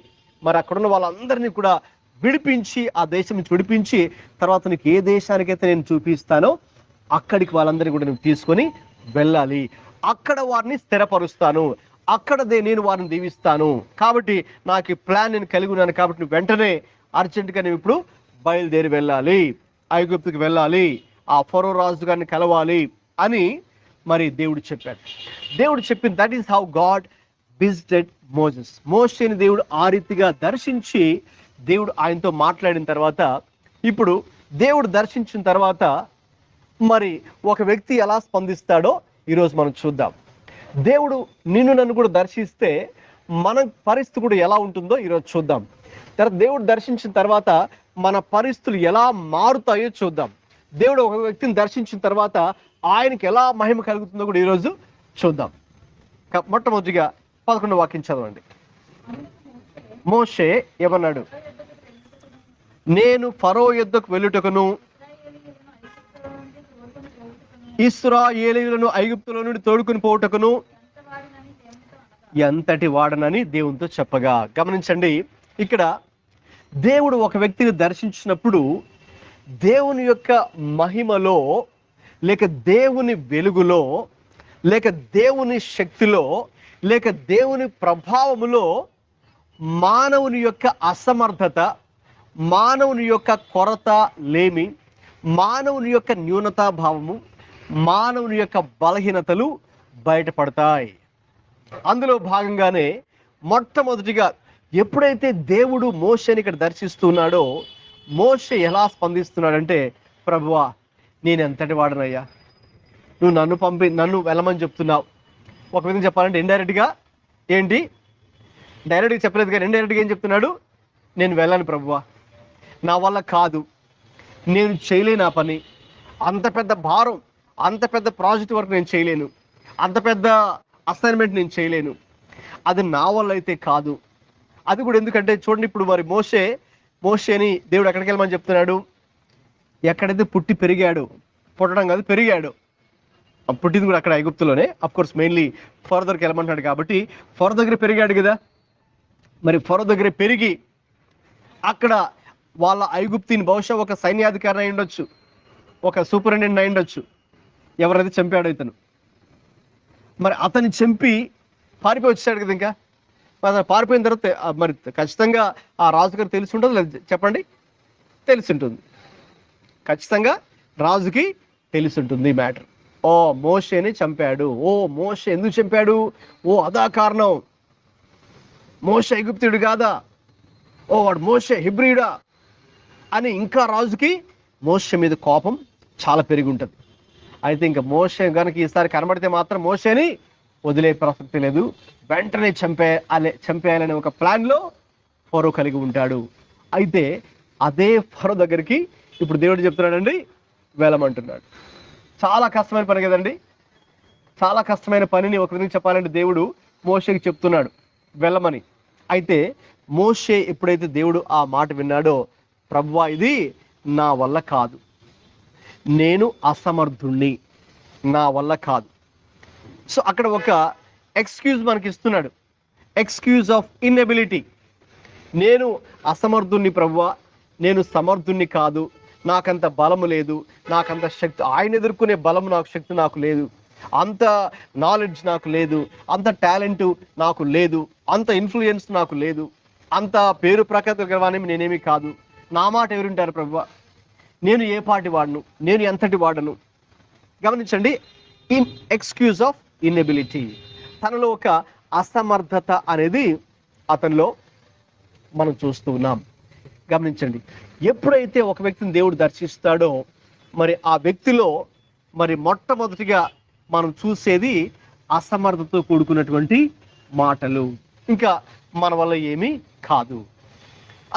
మరి అక్కడున్న వాళ్ళందరినీ కూడా విడిపించి, ఆ దేశం నుంచి విడిపించి, తర్వాత నీకు ఏ దేశానికైతే నేను చూపిస్తానో అక్కడికి వాళ్ళందరినీ కూడా నువ్వు తీసుకొని వెళ్ళాలి. అక్కడ వారిని స్థిరపరుస్తాను, అక్కడ నేను వారిని దీవిస్తాను. కాబట్టి నాకు ఈ ప్లాన్ నేను కలిగి ఉన్నాను. కాబట్టి నువ్వు వెంటనే అర్జెంటుగా నువ్వు ఇప్పుడు బయలుదేరి వెళ్ళాలి, ఐగుప్తుకి వెళ్ళాలి, ఆ ఫరో రాజు గారిని కలవాలి అని మరి దేవుడు చెప్పాడు. దేవుడు చెప్పింది, that is how God visited Moses. మోషేని దేవుడు ఆ రీతిగా దర్శించి దేవుడు ఆయనతో మాట్లాడిన తర్వాత ఇప్పుడు దేవుడు దర్శించిన తర్వాత మరి ఒక వ్యక్తి ఎలా స్పందిస్తాడో ఈరోజు మనం చూద్దాం. దేవుడు నిన్ను నన్ను కూడా దర్శిస్తే మన పరిస్థితి కూడా ఎలా ఉంటుందో ఈరోజు చూద్దాం. తర్వాత దేవుడు దర్శించిన తర్వాత మన పరిస్థితులు ఎలా మారుతాయో చూద్దాం. దేవుడు ఒక వ్యక్తిని దర్శించిన తర్వాత ఆయనకి ఎలా మహిమ కలుగుతుందో కూడా ఈరోజు చూద్దాం. మొట్టమొదటిగా 11వ వాక్యం చదవండి. మోషే ఏమన్నాడు? నేను ఫరో యొద్దకు వెళ్ళుటకును ఇశ్రాయేలీయులను ఐగుప్తులో నుండి తోడుకుని పోవుటకును ఎంతటి వాడనని దేవునితో చెప్పగా. గమనించండి, ఇక్కడ దేవుడు ఒక వ్యక్తిని దర్శించినప్పుడు దేవుని యొక్క మహిమలో లేక దేవుని వెలుగులో లేక దేవుని శక్తిలో లేక దేవుని ప్రభావములో మానవుని యొక్క అసమర్థత, మానవుని యొక్క కొరత లేమి, మానవుని యొక్క న్యూనతాభావము, మానవుని యొక్క బలహీనతలు బయటపడతాయి. అందులో భాగంగానే మొట్టమొదటిగా ఎప్పుడైతే దేవుడు మోషేని ఇక్కడ దర్శిస్తున్నాడో మోషే ఎలా స్పందిస్తున్నాడంటే, ప్రభువా నేను ఎంతటి వాడనయ్యా, నువ్వు నన్ను వెళ్ళమని చెప్తున్నావు. ఒక విధంగా చెప్పాలంటే ఇండైరెక్ట్గా ఏంటి, డైరెక్ట్గా చెప్పలేదు కానీ ఇండైరెక్ట్గా ఏం చెప్తున్నాడు? నేను వెళ్ళను ప్రభువా, నా వల్ల కాదు, నేను చేయలేను ఆ పని, అంత పెద్ద భారం, అంత పెద్ద ప్రాజెక్ట్ వర్క్ నేను చేయలేను, అంత పెద్ద అసైన్మెంట్ నేను చేయలేను, అది నా వల్ల అయితే కాదు. అది కూడా ఎందుకంటే చూడండి, ఇప్పుడు మరి మోషేని దేవుడు ఎక్కడికి వెళ్ళమని చెప్తున్నాడు? ఎక్కడైతే పుట్టి పెరిగాడు, పుట్టడం కాదు పెరిగాడు, పుట్టింది కూడా అక్కడ ఐగుప్తులోనే. అఫ్కోర్స్ మెయిన్లీ ఫరో దగ్గరికి వెళ్ళమంటున్నాడు కాబట్టి ఫరో దగ్గర పెరిగాడు కదా. మరి ఫరో దగ్గర పెరిగి అక్కడ వాళ్ళ ఐగుప్తిని బహుశా ఒక సైన్యాధికారి అయి ఉండొచ్చు, ఒక సూపరింటెండెంట్ అయి ఉండొచ్చు, ఎవరైతే చంపాడో ఇతను. మరి అతన్ని చంపి పారిపోయి వచ్చాడు కదా. ఇంకా పారిపోయిన తర్వాత మరి ఖచ్చితంగా ఆ రాజుగారు తెలిసి ఉంటుంది లేదు చెప్పండి? తెలిసి ఉంటుంది, ఖచ్చితంగా రాజుకి తెలిసి ఉంటుంది మ్యాటర్. ఓ మోషేని చంపాడు, ఓ మోషే ఎందుకు చంపాడు, ఓ అదా కారణం, మోషే ఐగుప్తుడు కాదా, ఓ వాడు మోషే హిబ్రీడా అని ఇంకా రాజుకి మోషే మీద కోపం చాలా పెరిగి ఉంటుంది. అయితే ఇంకా మోషే కనుక ఈసారి కనబడితే మాత్రం మోషేని వదిలే ప్రసక్తి లేదు, వెంటనే చంపేయాలనే ఒక ప్లాన్లో ఫరో కలిగి ఉంటాడు. అయితే అదే ఫరో దగ్గరికి ఇప్పుడు దేవుడు చెప్తున్నాడండి వెళ్ళమంటున్నాడు. చాలా కష్టమైన పని కదండి, చాలా కష్టమైన పనిని ఒక విధంగా చెప్పాలంటే దేవుడు మోషేకి చెప్తున్నాడు వెళ్ళమని. అయితే మోషే ఎప్పుడైతే దేవుడు ఆ మాట విన్నాడో, ప్రభువా ఇది నా వల్ల కాదు, నేను అసమర్థుణ్ణి, నా వల్ల కాదు. సో అక్కడ ఒక ఎక్స్క్యూజ్ మనకి ఇస్తున్నాడు, ఎక్స్క్యూజ్ ఆఫ్ ఇన్ఎబిలిటీ. నేను అసమర్థుణ్ణి ప్రభువా, నేను సమర్థుణ్ణి కాదు, నాకంత బలము లేదు, నాకంత శక్తి, ఆయన ఎదుర్కొనే బలము నాకు, శక్తి నాకు లేదు, అంత నాలెడ్జ్ నాకు లేదు, అంత టాలెంట్ నాకు లేదు, అంత ఇన్ఫ్లుయెన్స్ నాకు లేదు, అంత పేరు ప్రఖ్యాతులు గలవాని నేనేమి కాదు, నా మాట ఎవరుంటారు ప్రభువా, నేను ఏ పాటి వాడను, నేను ఎంతటి వాడను. గమనించండి, ఎక్స్క్యూజ్ ఆఫ్ ఇన్ఎబిలిటీ, తనలో ఒక అసమర్థత అనేది అతనిలో మనం చూస్తూ ఉన్నాం. గమనించండి, ఎప్పుడైతే ఒక వ్యక్తిని దేవుడు దర్శిస్తాడో మరి ఆ వ్యక్తిలో మరి మొట్టమొదటిగా మనం చూసేది అసమర్థతతో కూడుకున్నటువంటి మాటలు, ఇంకా మన వల్ల ఏమీ కాదు.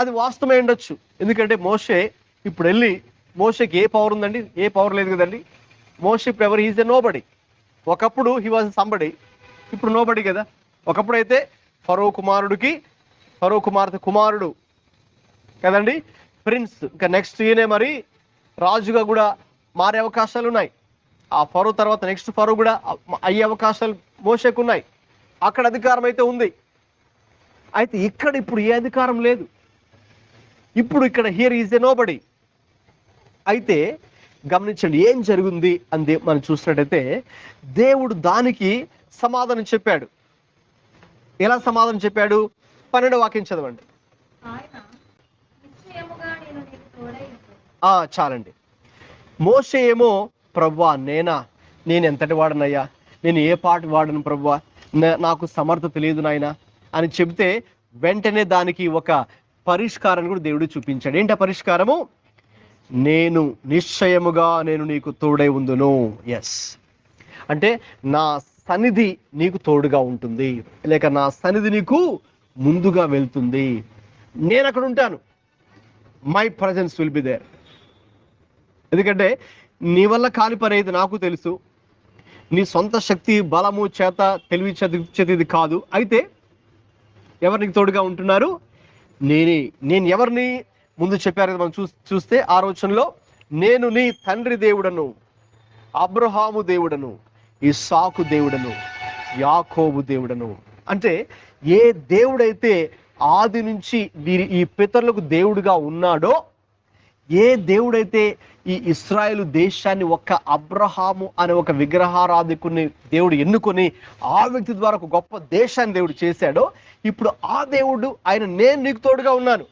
అది వాస్తవమే ఉండొచ్చు, ఎందుకంటే మోషే ఇప్పుడు వెళ్ళి, మోషేకి ఏ పవర్ ఉందండి? ఏ పవర్ లేదు కదండి. మోషే ఇప్పుడు ఎవరు? Is a nobody. ఒకప్పుడు హీ వాజ్ సంబడి, ఇప్పుడు నోబడి కదా. ఒకప్పుడు అయితే ఫరో కుమార్తె కుమారుడు కదండి, ప్రిన్స్. ఇంకా నెక్స్ట్ ఈయనే మరి రాజుగా కూడా మారే అవకాశాలు ఉన్నాయి. ఆ ఫరో తర్వాత నెక్స్ట్ ఫరో కూడా అయ్యే అవకాశాలు మోషేకు ఉన్నాయి. అక్కడ అధికారం అయితే ఉంది. అయితే ఇక్కడ ఇప్పుడు ఏ అధికారం లేదు. ఇప్పుడు ఇక్కడ హియర్ ఈజ్ ఎ నోబడి. అయితే గమనించండి ఏం జరిగింది అని మనం చూసినట్టయితే దేవుడు దానికి సమాధానం చెప్పాడు. ఎలా సమాధానం చెప్పాడు? 12వ వాక్యం చదవండి. చాలండి. మోషే ఏమో ప్రభువా నేను ఎంతటి వాడనయ్యా, నేను ఏ పాటి వాడను ప్రభువా, నాకు సమర్థత లేదు నాయనా అని చెబితే వెంటనే దానికి ఒక పరిష్కారాన్ని కూడా దేవుడు చూపించాడు. ఏంటి ఆ పరిష్కారము? నేను నిశ్చయముగా నేను నీకు తోడై ఉందును. ఎస్, అంటే నా సన్నిధి నీకు తోడుగా ఉంటుంది, లేక నా సన్నిధి నీకు ముందుగా వెళ్తుంది. నేను అక్కడ ఉంటాను. My presence will be there. ఎందుకంటే నీ వల్ల కాని పని అయితే నాకు తెలుసు. నీ సొంత శక్తి, బలము చేత, తెలివి చేతి ఇది కాదు. అయితే ఎవరు నీకు తోడుగా ఉంటున్నారు? నేను ఎవరిని ముందు చెప్పారు కదా మనం చూస్తే ఆ రోజుల్లో, నేను నీ తండ్రి దేవుడను, అబ్రహాము దేవుడను, ఇస్సాకు దేవుడను, యాకోబు దేవుడను. అంటే ఏ దేవుడైతే ఆది నుంచి ఈ పితరులకు దేవుడుగా ఉన్నాడో, ఏ దేవుడైతే ఈ ఇశ్రాయేలు దేశాన్ని ఒక్క అబ్రహాము అనే ఒక విగ్రహారాధికుని దేవుడు ఎన్నుకొని ఆ వ్యక్తి ద్వారా ఒక గొప్ప దేశాన్ని దేవుడు చేశాడో, ఇప్పుడు ఆ దేవుడు ఆయన, నేను నీకు తోడుగా ఉన్నాను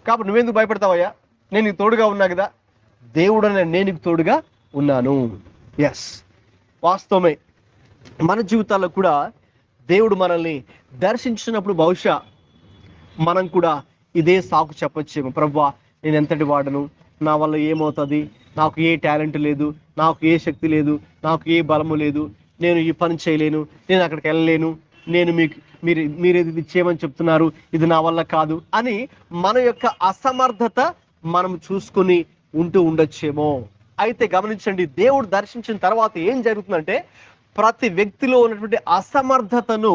కాబట్టి నువ్వెందుకు భయపడతావయ్యా, నేను నీకు తోడుగా ఉన్నా కదా, దేవుడు అనే నేను నీకు తోడుగా ఉన్నాను. ఎస్, వాస్తవమే. మన జీవితాల్లో కూడా దేవుడు మనల్ని దర్శించినప్పుడు బహుశా మనం కూడా ఇదే సాకు చెప్పొచ్చేమో, ప్రభువా నేను ఎంతటి వాడను, నా వల్ల ఏమవుతుంది, నాకు ఏ టాలెంట్ లేదు, నాకు ఏ శక్తి లేదు, నాకు ఏ బలము లేదు, నేను ఈ పని చేయలేను, నేను అక్కడికి వెళ్ళలేను, నేను మీరు ఇది చేయమని చెప్తున్నారు, ఇది నా వల్ల కాదు అని మన యొక్క అసమర్థత మనం చూసుకొని ఉంటూ ఉండొచ్చేమో. అయితే గమనించండి, దేవుడు దర్శించిన తర్వాత ఏం జరుగుతుందంటే, ప్రతి వ్యక్తిలో ఉన్నటువంటి అసమర్థతను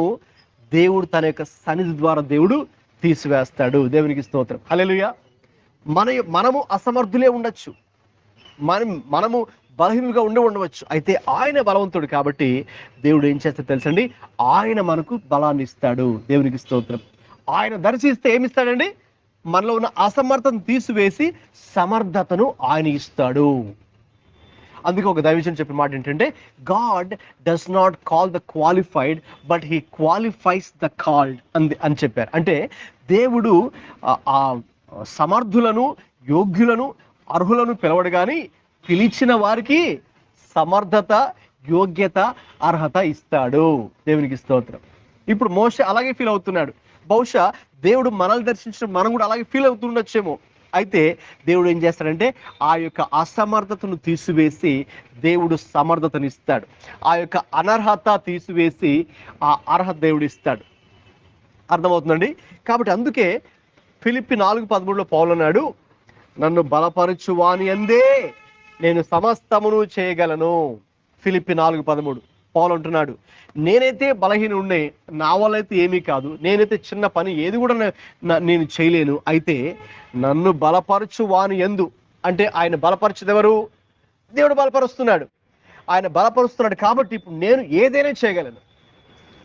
దేవుడు తన యొక్క సన్నిధి ద్వారా దేవుడు తీసివేస్తాడు. దేవునికి స్తోత్రం, హల్లెలూయా. మనము అసమర్థులే ఉండొచ్చు, మనము బలహీనులుగా ఉండవచ్చు. అయితే ఆయన బలవంతుడు కాబట్టి దేవుడు ఏం చేస్తాడు తెలుసండి, ఆయన మనకు బలాన్ని ఇస్తాడు. దేవునికి స్తోత్రం. ఆయన దర్శిస్తే ఏమిస్తాడండి, మనలో ఉన్న అసమర్థతను తీసివేసి సమర్థతను ఆయన ఇస్తాడు. అందుకే ఒక దైవజనుడు చెప్పిన మాట ఏంటంటే, God does not call the qualified but he qualifies the called అని చెప్పారు. అంటే దేవుడు ఆ సమర్థులను, యోగ్యులను, అర్హులను పిలవడు కానీ పిలిచిన వారికి సమర్థత, యోగ్యత, అర్హత ఇస్తాడు. దేవునికి స్తోత్రం. ఇప్పుడు మోషే అలాగే ఫీల్ అవుతున్నాడు. బహుశా దేవుడు మనల్ని దర్శించడం మనం కూడా అలాగే ఫీల్ అవుతుండొచ్చేమో. అయితే దేవుడు ఏం చేస్తాడంటే, ఆ యొక్క అసమర్థతను తీసివేసి దేవుడు సమర్థతను ఇస్తాడు. ఆ యొక్క అనర్హత తీసివేసి ఆ అర్హత దేవుడు ఇస్తాడు. అర్థమవుతుందండి. కాబట్టి అందుకే ఫిలిప్పి 4:13 పౌలు అన్నాడు, నన్ను బలపరచు వాని యందే నేను సమస్తమును చేయగలను. ఫిలిప్పి 4:13 పౌలు అంటున్నాడు, నేనైతే బలహీనుడినే, నా వల్ల అయితే ఏమీ కాదు, నేనైతే చిన్న పని ఏది కూడా నేను చేయలేను. అయితే నన్ను బలపరచు వాని యందు, అంటే ఆయన బలపరచుది ఎవరు? దేవుడు బలపరుస్తున్నాడు. ఆయన బలపరుస్తున్నాడు కాబట్టి ఇప్పుడు నేను ఏదైనా చేయగలను.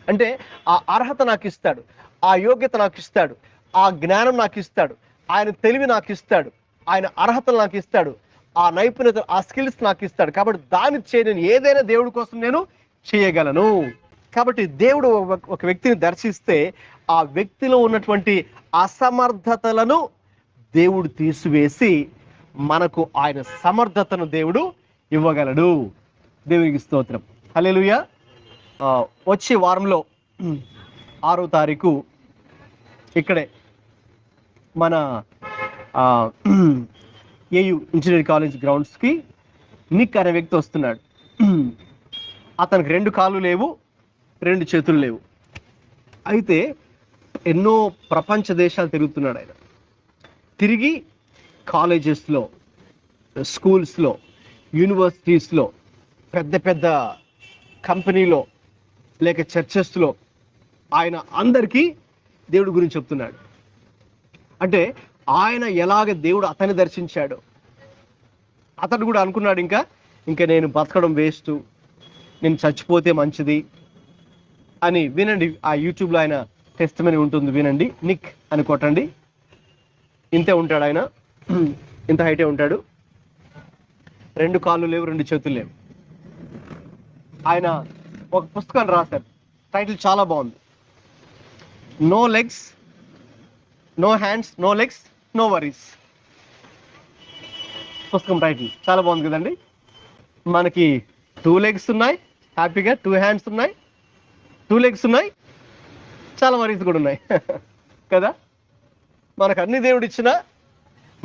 అంటే ఆ అర్హత నాకు ఇస్తాడు, ఆ యోగ్యత నాకు ఇస్తాడు, ఆ జ్ఞానం నాకు ఇస్తాడు, ఆయన తెలివి నాకు ఇస్తాడు, ఆయన అర్హతలు నాకు ఇస్తాడు, ఆ నైపుణ్యత, ఆ స్కిల్స్ నాకు ఇస్తాడు. కాబట్టి దాన్ని నేను ఏదైనా దేవుడి కోసం నేను చేయగలను. కాబట్టి దేవుడు ఒక వ్యక్తిని దర్శిస్తే ఆ వ్యక్తిలో ఉన్నటువంటి అసమర్థతలను దేవుడు తీసివేసి మనకు ఆయన సమర్థతను దేవుడు ఇవ్వగలడు. దేవునికి స్తోత్రం, హల్లెలూయా. వచ్చే వారంలో 6వ తారీఖు ఇక్కడే మన ఏయు ఇంజనీరింగ్ కాలేజ్ గ్రౌండ్స్కి నిక్ అనే వ్యక్తి వస్తున్నాడు. అతనికి 2 కాళ్ళు లేవు, 2 చేతులు లేవు. అయితే ఎన్నో ప్రపంచ దేశాలు తిరుగుతున్నాడు ఆయన. తిరిగి కాలేజెస్లో, స్కూల్స్లో, యూనివర్సిటీస్లో, పెద్ద పెద్ద కంపెనీలో, లేక చర్చెస్లో ఆయన అందరికీ దేవుడి గురించి చెప్తున్నాడు. అంటే ఆయన ఎలాగ దేవుడు అతన్ని దర్శించాడు, అతడు కూడా అనుకున్నాడు, ఇంకా నేను బతకడం వేస్ట్, నేను చచ్చిపోతే మంచిది అని. వినండి, ఆ యూట్యూబ్లో ఆయన టెస్టిమనీ ఉంటుంది, వినండి. నిక్ అని కొట్టండి. ఇంతే ఉంటాడు ఆయన, ఇంత హైటే ఉంటాడు, 2 కాళ్ళు లేవు, 2 చేతులు లేవు. ఆయన ఒక పుస్తకాన్ని రాశారు, టైటిల్ చాలా బాగుంది, no legs, no hands, no legs, no worries. పుస్తకం టైటిల్ చాలా బాగుంది కదండి. మనకి 2 legs ఉన్నాయి, హ్యాపీగా 2 hands ఉన్నాయి, 2 legs ఉన్నాయి, చాలా వరీస్ కూడా ఉన్నాయి కదా. మనకు అన్ని దేవుడు ఇచ్చిన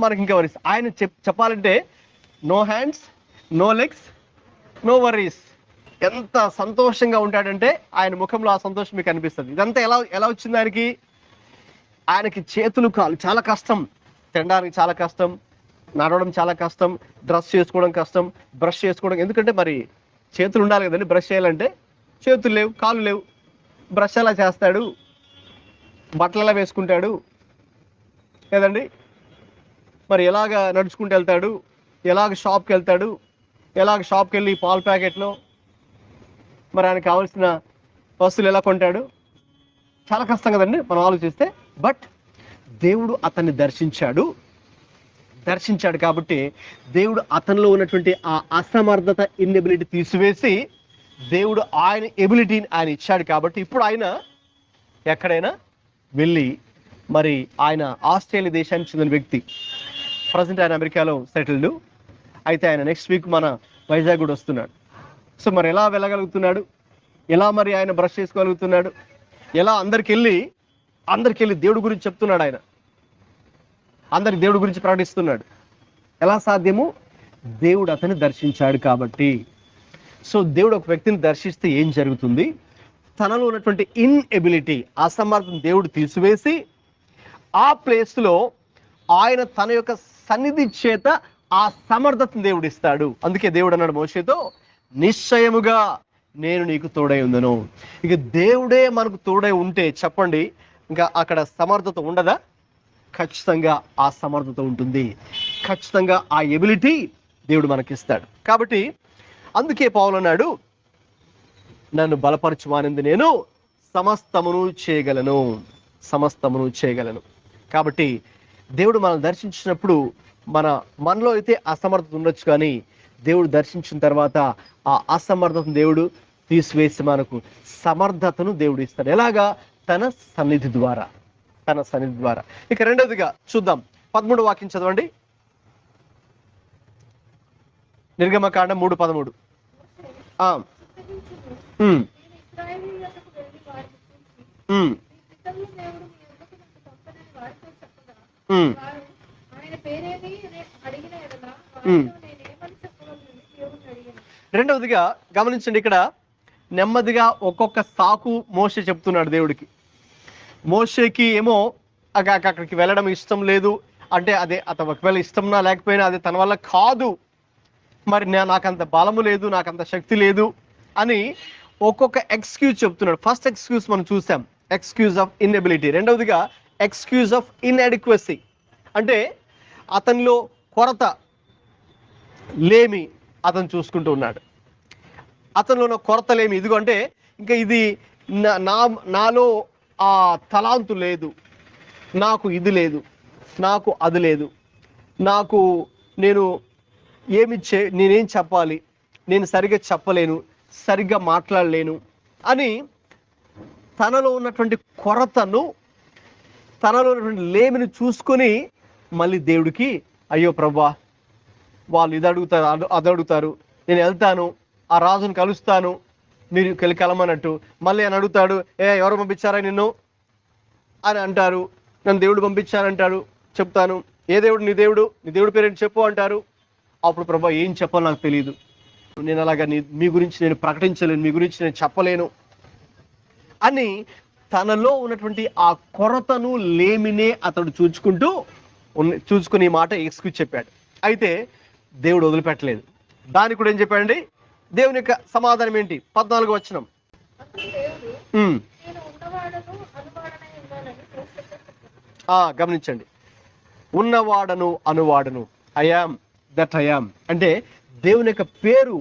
మనకి ఇంకా వరీస్. ఆయన చెప్పాలంటే no hands, no legs, no worries. ఎంత సంతోషంగా ఉంటాడంటే ఆయన ముఖంలో ఆ సంతోషం మీకు అనిపిస్తుంది. ఇదంతా ఎలా ఎలా వచ్చింది ఆయనకి? ఆయనకి చేతులు కాలు చాలా కష్టం, తినడానికి చాలా కష్టం, నడవడం చాలా కష్టం, డ్రెస్ చేసుకోవడం కష్టం, బ్రష్ చేసుకోవడం. ఎందుకంటే మరి చేతులు ఉండాలి కదండి బ్రష్ చేయాలంటే. చేతులు లేవు, కాళ్ళు లేవు, బ్రష్ ఎలా చేస్తాడు, బట్టలు ఎలా వేసుకుంటాడు కదండి. మరి ఎలాగ నడుచుకుంటూ వెళ్తాడు, ఎలాగ షాప్కి వెళ్తాడు, ఎలాగ షాప్కి వెళ్ళి పాల ప్యాకెట్లో మరి ఆయనకు కావాల్సిన వస్తువులు ఎలా కొంటాడు? చాలా కష్టం కదండి మనం ఆలోచిస్తే. బట్ దేవుడు అతన్ని దర్శించాడు కాబట్టి దేవుడు అతనిలో ఉన్నటువంటి ఆ అసమర్థత, ఇన్ఎబిలిటీ తీసివేసి దేవుడు ఆయన ఎబిలిటీని ఆయన ఇచ్చాడు. కాబట్టి ఇప్పుడు ఆయన ఎక్కడైనా వెళ్ళి, మరి ఆయన ఆస్ట్రేలియా దేశానికి చెందిన వ్యక్తి, ప్రజెంట్ ఆయన అమెరికాలో సెటిల్డ్. అయితే ఆయన నెక్స్ట్ వీక్ మన వైజాగ్ కూడా వస్తున్నాడు. సో మరి ఎలా వెళ్ళగలుగుతున్నాడు, ఎలా మరి ఆయన బ్రష్ చేసుకోగలుగుతున్నాడు, ఎలా అందరికి వెళ్ళి దేవుడి గురించి చెప్తున్నాడు, ఆయన అందరికి దేవుడి గురించి ప్రకటిస్తున్నాడు? ఎలా సాధ్యము? దేవుడు అతన్ని దర్శించాడు కాబట్టి. సో దేవుడు ఒక వ్యక్తిని దర్శిస్తే ఏం జరుగుతుంది? తనలో ఉన్నటువంటి ఇన్ఎబిలిటీ, అసమర్థతను దేవుడు తీసివేసి ఆ ప్లేస్లో ఆయన తన యొక్క సన్నిధి చేత ఆ సమర్థతను దేవుడు ఇస్తాడు. అందుకే దేవుడు అన్నాడు మోషేతో, నిశ్చయముగా నేను నీకు తోడై ఉందను. ఇక దేవుడే మనకు తోడై ఉంటే చెప్పండి, ఇంకా అక్కడ సమర్థత ఉండదా? ఖచ్చితంగా ఆ సమర్థత ఉంటుంది, ఖచ్చితంగా ఆ ఎబిలిటీ దేవుడు మనకిస్తాడు. కాబట్టి అందుకే పౌలు అన్నాడు, నన్ను బలపరచువానింది నేను సమస్తమును చేయగలను. కాబట్టి దేవుడు మనం దర్శించినప్పుడు మనలో అయితే అసమర్థత ఉండొచ్చు, కానీ దేవుడు దర్శించిన తర్వాత ఆ అసమర్థతను దేవుడు తీసివేసి మనకు సమర్థతను దేవుడు ఇస్తాడు. ఎలాగా? తన సన్నిధి ద్వారా. ఇక రెండవదిగా చూద్దాం, 13 వాక్యం చదవండి. నిర్గమకాండం 3:13. రెండవదిగా గమనించండి, ఇక్కడ నెమ్మదిగా ఒక్కొక్క సాకు మోషే చెప్తున్నాడు దేవుడికి. మోషేకి ఏమో అక్కడికి వెళ్ళడం ఇష్టం లేదు, అంటే అదే అతను ఒకవేళ ఇష్టంనా లేకపోయినా అది తన వల్ల కాదు, మరి నాకంత బలము లేదు, నాకంత శక్తి లేదు అని ఒక్కొక్క ఎక్స్క్యూజ్ చెప్తున్నాడు. ఫస్ట్ ఎక్స్క్యూజ్ మనం చూసాం, ఎక్స్క్యూజ్ ఆఫ్ ఇన్ఎబిలిటీ. రెండవదిగా ఎక్స్క్యూజ్ ఆఫ్ ఇన్అడిక్వసీ, అంటే అతనిలో కొరత, లేమి అతను చూసుకుంటూ ఉన్నాడు. అతనిలో ఉన్న కొరత లేమి ఇదిగో, అంటే ఇంకా ఇది నాలో ఆ తలాంతు లేదు, నాకు ఇది లేదు, నాకు అది లేదు, నేనేం చెప్పాలి, నేను సరిగ్గా చెప్పలేను, సరిగ్గా మాట్లాడలేను అని తనలో ఉన్నటువంటి కొరతను, తనలో ఉన్నటువంటి లేమిని చూసుకొని మళ్ళీ దేవుడికి, అయ్యో ప్రభువా, వాళ్ళు ఇది అడుగుతారు, అది అడుగుతారు, నేను వెళ్తాను, ఆ రాజును కలుస్తాను, మీరు కలమన్నట్టు మళ్ళీ అని అడుగుతాడు, ఎవరు పంపించారా నిన్ను అని అంటారు, నన్ను దేవుడు పంపించారంటాడు, చెప్తాను, ఏ దేవుడు? నీ దేవుడు పేరేంటి చెప్పు అంటారు. అప్పుడు ప్రభా ఏం చెప్పాలో నాకు తెలియదు, నేను అలాగా మీ గురించి నేను ప్రకటించలేను, మీ గురించి నేను చెప్పలేను అని తనలో ఉన్నటువంటి ఆ కొరతను, లేమినే అతడు చూసుకుని ఈ మాట ఎక్స్క్యూజ్ చెప్పాడు. అయితే దేవుడు వదిలిపెట్టలేదు. దానికి కూడా ఏం చెప్పాడండి? దేవుని యొక్క సమాధానం ఏంటి? 14వ వచనం. గమనించండి, ఉన్నవాడను అనువాడను, ఐయామ్ దట్ ఐయామ్. అంటే దేవుని యొక్క పేరు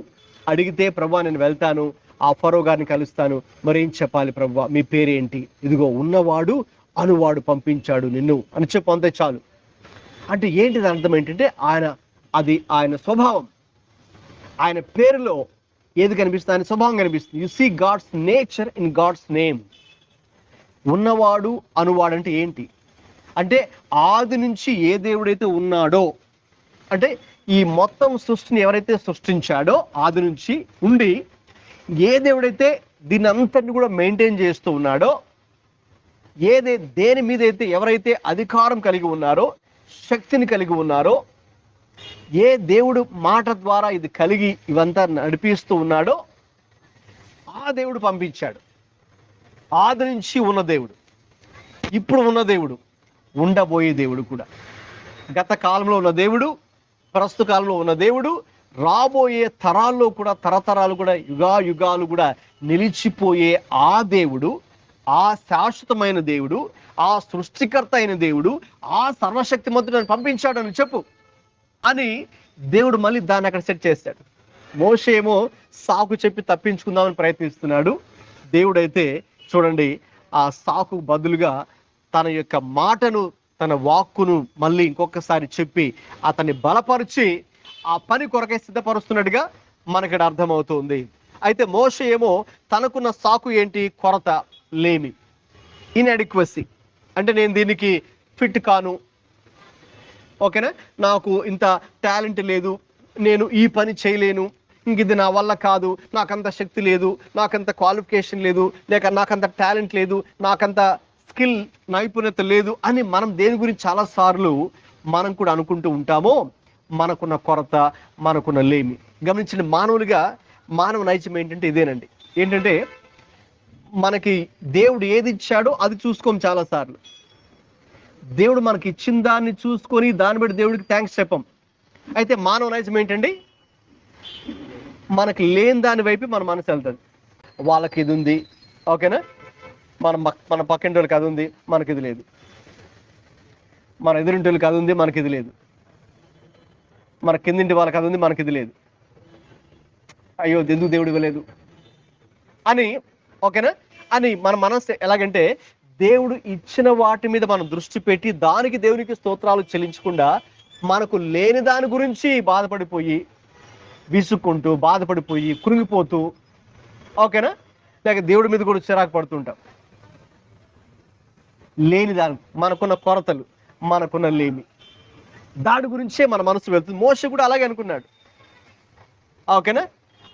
అడిగితే, ప్రభువా నేను వెళ్తాను, ఆ ఫరో గారిని కలుస్తాను, మరేం చెప్పాలి ప్రభువా, మీ పేరేంటి? ఇదిగో ఉన్నవాడు అనువాడు పంపించాడు నిన్ను అని చెప్పు, అంతే చాలు. అంటే ఏంటిది అర్థం ఏంటంటే, ఆయన స్వభావం, ఆయన పేరులో ఏది కనిపిస్తుంది? ఆయన స్వభావం కనిపిస్తుంది. You see God's nature in God's name. ఉన్నవాడు అనువాడు అంటే ఏంటి? అంటే ఆది నుంచి ఏ దేవుడైతే ఉన్నాడో, అంటే ఈ మొత్తం సృష్టిని ఎవరైతే సృష్టించాడో ఆది నుంచి ఉండి, ఏ దేవుడైతే దీని అంతటిని కూడా మెయింటైన్ చేస్తూ ఉన్నాడో, దేని మీద అయితే ఎవరైతే అధికారం కలిగి ఉన్నారో, శక్తిని కలిగి ఉన్నారో, ఏ దేవుడు మాట ద్వారా ఇది కలిగి ఇవంతా నడిపిస్తూ ఉన్నాడో ఆ దేవుడు పంపించాడు. ఆది నుంచి ఉన్న దేవుడు, ఇప్పుడు ఉన్న దేవుడు, ఉండబోయే దేవుడు కూడా, గత కాలంలో ఉన్న దేవుడు, ప్రస్తుత కాలంలో ఉన్న దేవుడు, రాబోయే తరాల్లో కూడా, తరతరాలు కూడా, యుగాలు కూడా నిలిచిపోయే ఆ దేవుడు, ఆ శాశ్వతమైన దేవుడు, ఆ సృష్టికర్త అయిన దేవుడు, ఆ సర్వశక్తిమంతుడు పంపించాడని చెప్పు అని దేవుడు మళ్ళీ దాన్ని అక్కడ సెట్ చేశాడు. మోషే ఏమో సాకు చెప్పి తప్పించుకుందామని ప్రయత్నిస్తున్నాడు. దేవుడైతే చూడండి, ఆ సాకు బదులుగా తన యొక్క మాటను, తన వాక్కును మళ్ళీ ఇంకొకసారి చెప్పి అతన్ని బలపరిచి ఆ పని కొరకై సిద్ధపరుస్తున్నట్టుగా మనకి అర్థమవుతుంది. అయితే మోషే ఏమో తనకున్న సాకు ఏంటి? కొరత, లేమి, ఇన్అడిక్వసీ. అంటే నేను దీనికి ఫిట్ కాను, ఓకేనా, నాకు ఇంత టాలెంట్ లేదు, నేను ఈ పని చేయలేను, ఇంక ఇది నా వల్ల కాదు, నాకంత శక్తి లేదు, నాకంత క్వాలిఫికేషన్ లేదు, లేక నాకంత టాలెంట్ లేదు, నాకంత స్కిల్, నైపుణ్యత లేదు అని మనం దేని గురించి చాలాసార్లు మనం కూడా అనుకుంటూ ఉంటామో. మనకున్న కొరత, మనకున్న లేమి. గమనించిన మానవులుగా మానవ నైజం ఏంటంటే ఇదేనండి. ఏంటంటే మనకి దేవుడు ఏది ఇచ్చాడో అది చూసుకోం చాలాసార్లు. దేవుడు మనకి ఇచ్చిన దాన్ని చూసుకొని దాన్ని బట్టి దేవుడికి థ్యాంక్స్ చెప్పం. అయితే మానవ నైజం ఏంటండి? మనకి లేని దాని వైపు మన మనసు వెళ్తుంది. వాళ్ళకి ఇది ఉంది, ఓకేనా, మన పక్కింటి వాళ్ళకి అది ఉంది, మనకి ఇది లేదు. మన ఎదురింటి వాళ్ళకి అది ఉంది, మనకి ఇది లేదు. మన కిందింటి వాళ్ళకి అది ఉంది, మనకి ఇది లేదు. అయ్యో ఎందుకు దేవుడు ఇవ్వలేదు అని, ఓకేనా, అని మన మనసు ఎలాగంటే దేవుడు ఇచ్చిన వాటి మీద మనం దృష్టి పెట్టి దానికి దేవునికి స్తోత్రాలు చెల్లించకుండా మనకు లేని దాని గురించి బాధపడిపోయి, విసుక్కుంటూ, బాధపడిపోయి, కృంగిపోతూ, ఓకేనా, లేక దేవుడి మీద కూడా చిరాకు పడుతుంటాం. లేని దాని, మనకున్న కొరతలు, మనకున్న లేమి, దాని గురించే మన మనసు వెళ్తుంది. మోషే కూడా అలాగే అనుకున్నాడు, ఓకేనా.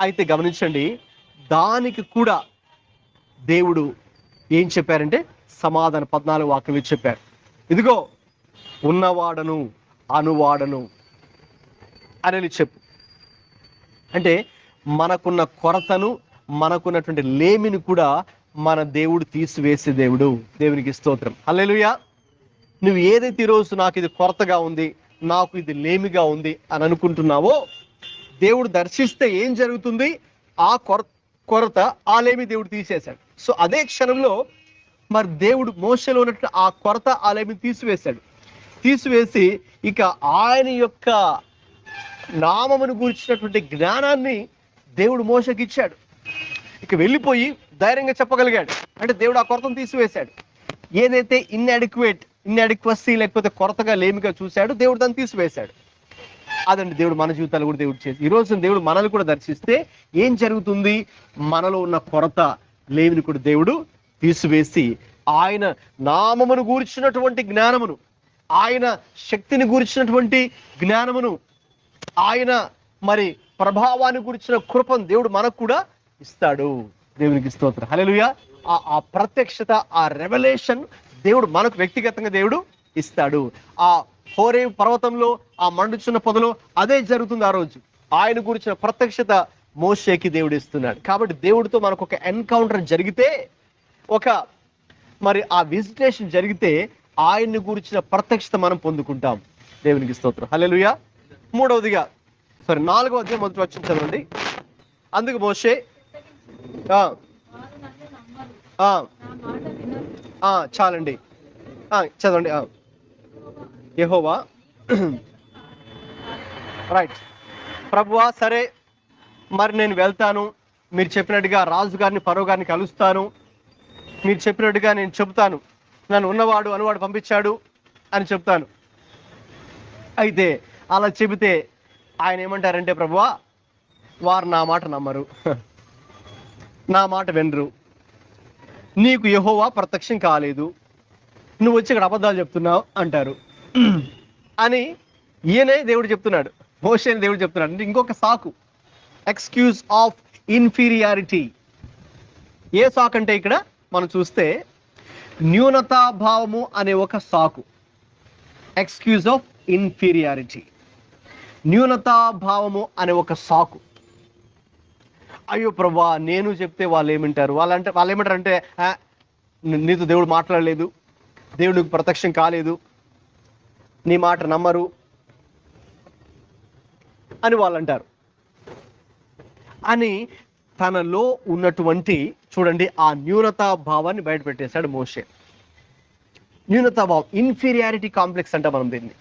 అయితే గమనించండి, దానికి కూడా దేవుడు ఏం చెప్పారంటే సమాధాన 14 వాక్యం చెప్పారు. ఇదిగో ఉన్నవాడను అనువాడను అని చెప్పు. అంటే మనకున్న కొరతను, మనకున్నటువంటి లేమిని కూడా మన దేవుడు తీసివేసే దేవుడు. దేవునికి స్తోత్రం, హల్లెలూయా. నువ్వు ఏదైతే ఈరోజు నాకు ఇది కొరతగా ఉంది, నాకు ఇది లేమిగా ఉంది అని అనుకుంటున్నావో, దేవుడు దర్శిస్తే ఏం జరుగుతుంది? ఆ కొరత, ఆ లేమి దేవుడు తీసేశాడు. సో అదే క్షణంలో మరి దేవుడు మోషేలో ఉన్నట్టు ఆ కొరత, ఆ లేమిని తీసివేశాడు. తీసివేసి ఇక ఆయన యొక్క నామమును గురించినటువంటి జ్ఞానాన్ని దేవుడు మోషేకి ఇచ్చాడు. ఇక వెళ్ళిపోయి ధైర్యంగా చెప్పగలిగాడు. అంటే దేవుడు ఆ కొరతను తీసివేశాడు. ఏదైతే ఇన్అడిక్వసీ లేకపోతే కొరతగా లేమిగా చూశాడు, దేవుడు దాన్ని తీసివేశాడు. అదండి దేవుడు మన జీవితాలు కూడా దేవుడు చేసి ఈరోజు దేవుడు మనల్ని కూడా దర్శిస్తే ఏం జరుగుతుంది? మనలో ఉన్న కొరత, లేమిని కూడా దేవుడు తీసివేసి ఆయన నామమును గూర్చినటువంటి జ్ఞానమును, ఆయన శక్తిని గూర్చినటువంటి జ్ఞానమును, ఆయన మరి ప్రభావాన్ని గురించిన కృపను దేవుడు మనకు కూడా ఇస్తాడు. దేవునికి స్తోత్రం, హల్లెలూయా. ఆ ప్రత్యక్షత, ఆ రెవల్యూషన్ దేవుడు మనకు వ్యక్తిగతంగా దేవుడు ఇస్తాడు. ఆ హోరేబు పర్వతంలో, ఆ మండుచున్న పొదలో అదే జరుగుతుంది. ఆ రోజు ఆయన గురించిన ప్రత్యక్షత మోషేకి దేవుడు ఇస్తున్నాడు. కాబట్టి దేవుడితో మనకు ఒక ఎన్కౌంటర్ జరిగితే, ఒక మరి ఆ విజిటేషన్ జరిగితే ఆయన్ని గురించిన ప్రత్యక్షత మనం పొందుకుంటాం. దేవునికి స్తోత్రం, హల్లెలూయా. 4వ అధ్యాయం మొదటి వచనం చదవండి. అందుకు మోషే చాలండి, చదవండి. యెహోవా, రైట్, ప్రభువా, సరే మరి నేను వెళ్తాను, మీరు చెప్పినట్టుగా రాజుగారిని, ఫరో గారిని కలుస్తాను, మీరు చెప్పినట్టుగా నేను చెప్తాను, నన్ను ఉన్నవాడు అనువాడు పంపించాడు అని చెప్తాను. అయితే అలా చెబితే ఆయన ఏమంటారంటే, ప్రభువా, వారు నా మాట నమ్మరు, నా మాట వినరు, నీకు యెహోవా ప్రత్యక్షం కాలేదు, నువ్వు వచ్చి ఇక్కడ అబద్ధాలు చెప్తున్నావు అంటారు అని ఈయనే దేవుడు చెప్తున్నాడు, మోషేని దేవుడు చెప్తున్నాడు. అంటే ఇంకొక సాకు, ఎక్స్క్యూజ్ ఆఫ్ ఇన్ఫీరియారిటీ. ఏ సాకు అంటే ఇక్కడ మనం చూస్తే న్యూనతాభావము అనే ఒక సాకు. ఎక్స్క్యూజ్ ఆఫ్ ఇన్ఫీరియారిటీ, న్యూనతాభావము అనే ఒక సాకు. అయ్యో ప్రభా, నేను చెప్తే వాళ్ళు ఏమంటారు, వాళ్ళు ఏమంటారు అంటే, నీతో దేవుడు మాట్లాడలేదు, దేవుడు నీకు ప్రత్యక్షం కాలేదు, నీ మాట నమ్మరు అని వాళ్ళు అంటారు. అని తనలో ఉన్నటువంటి, చూడండి, ఆ న్యూనతాభావాన్ని బయటపెట్టేశాడు మోషే. న్యూనతాభావం, ఇన్ఫీరియారిటీ కాంప్లెక్స్ అంట మనం దీన్ని.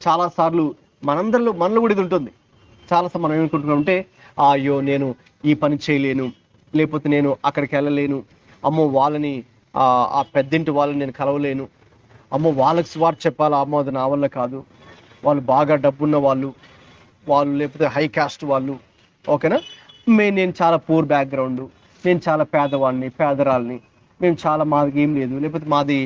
చాలాసార్లు మనలో కూడా ఇది ఉంటుంది. చాలాసార్లు మనం ఏమనుకుంటున్నామంటే, అయ్యో నేను ఈ పని చేయలేను, లేకపోతే నేను అక్కడికి వెళ్ళలేను, అమ్మో వాళ్ళని ఆ పెద్దింటి వాళ్ళని నేను కలవలేను, అమ్మో వాళ్ళకి స్వార్థ చెప్పాలా, అమ్మో అది నా వల్ల కాదు, వాళ్ళు బాగా డబ్బున్న వాళ్ళు లేకపోతే హై కాస్ట్ వాళ్ళు, ఓకేనా, నేను చాలా పూర్ బ్యాక్గ్రౌండ్, నేను చాలా పేదవాడిని, పేదరాల్ని, మేము చాలా, మాది ఏం లేదు, లేకపోతే మాది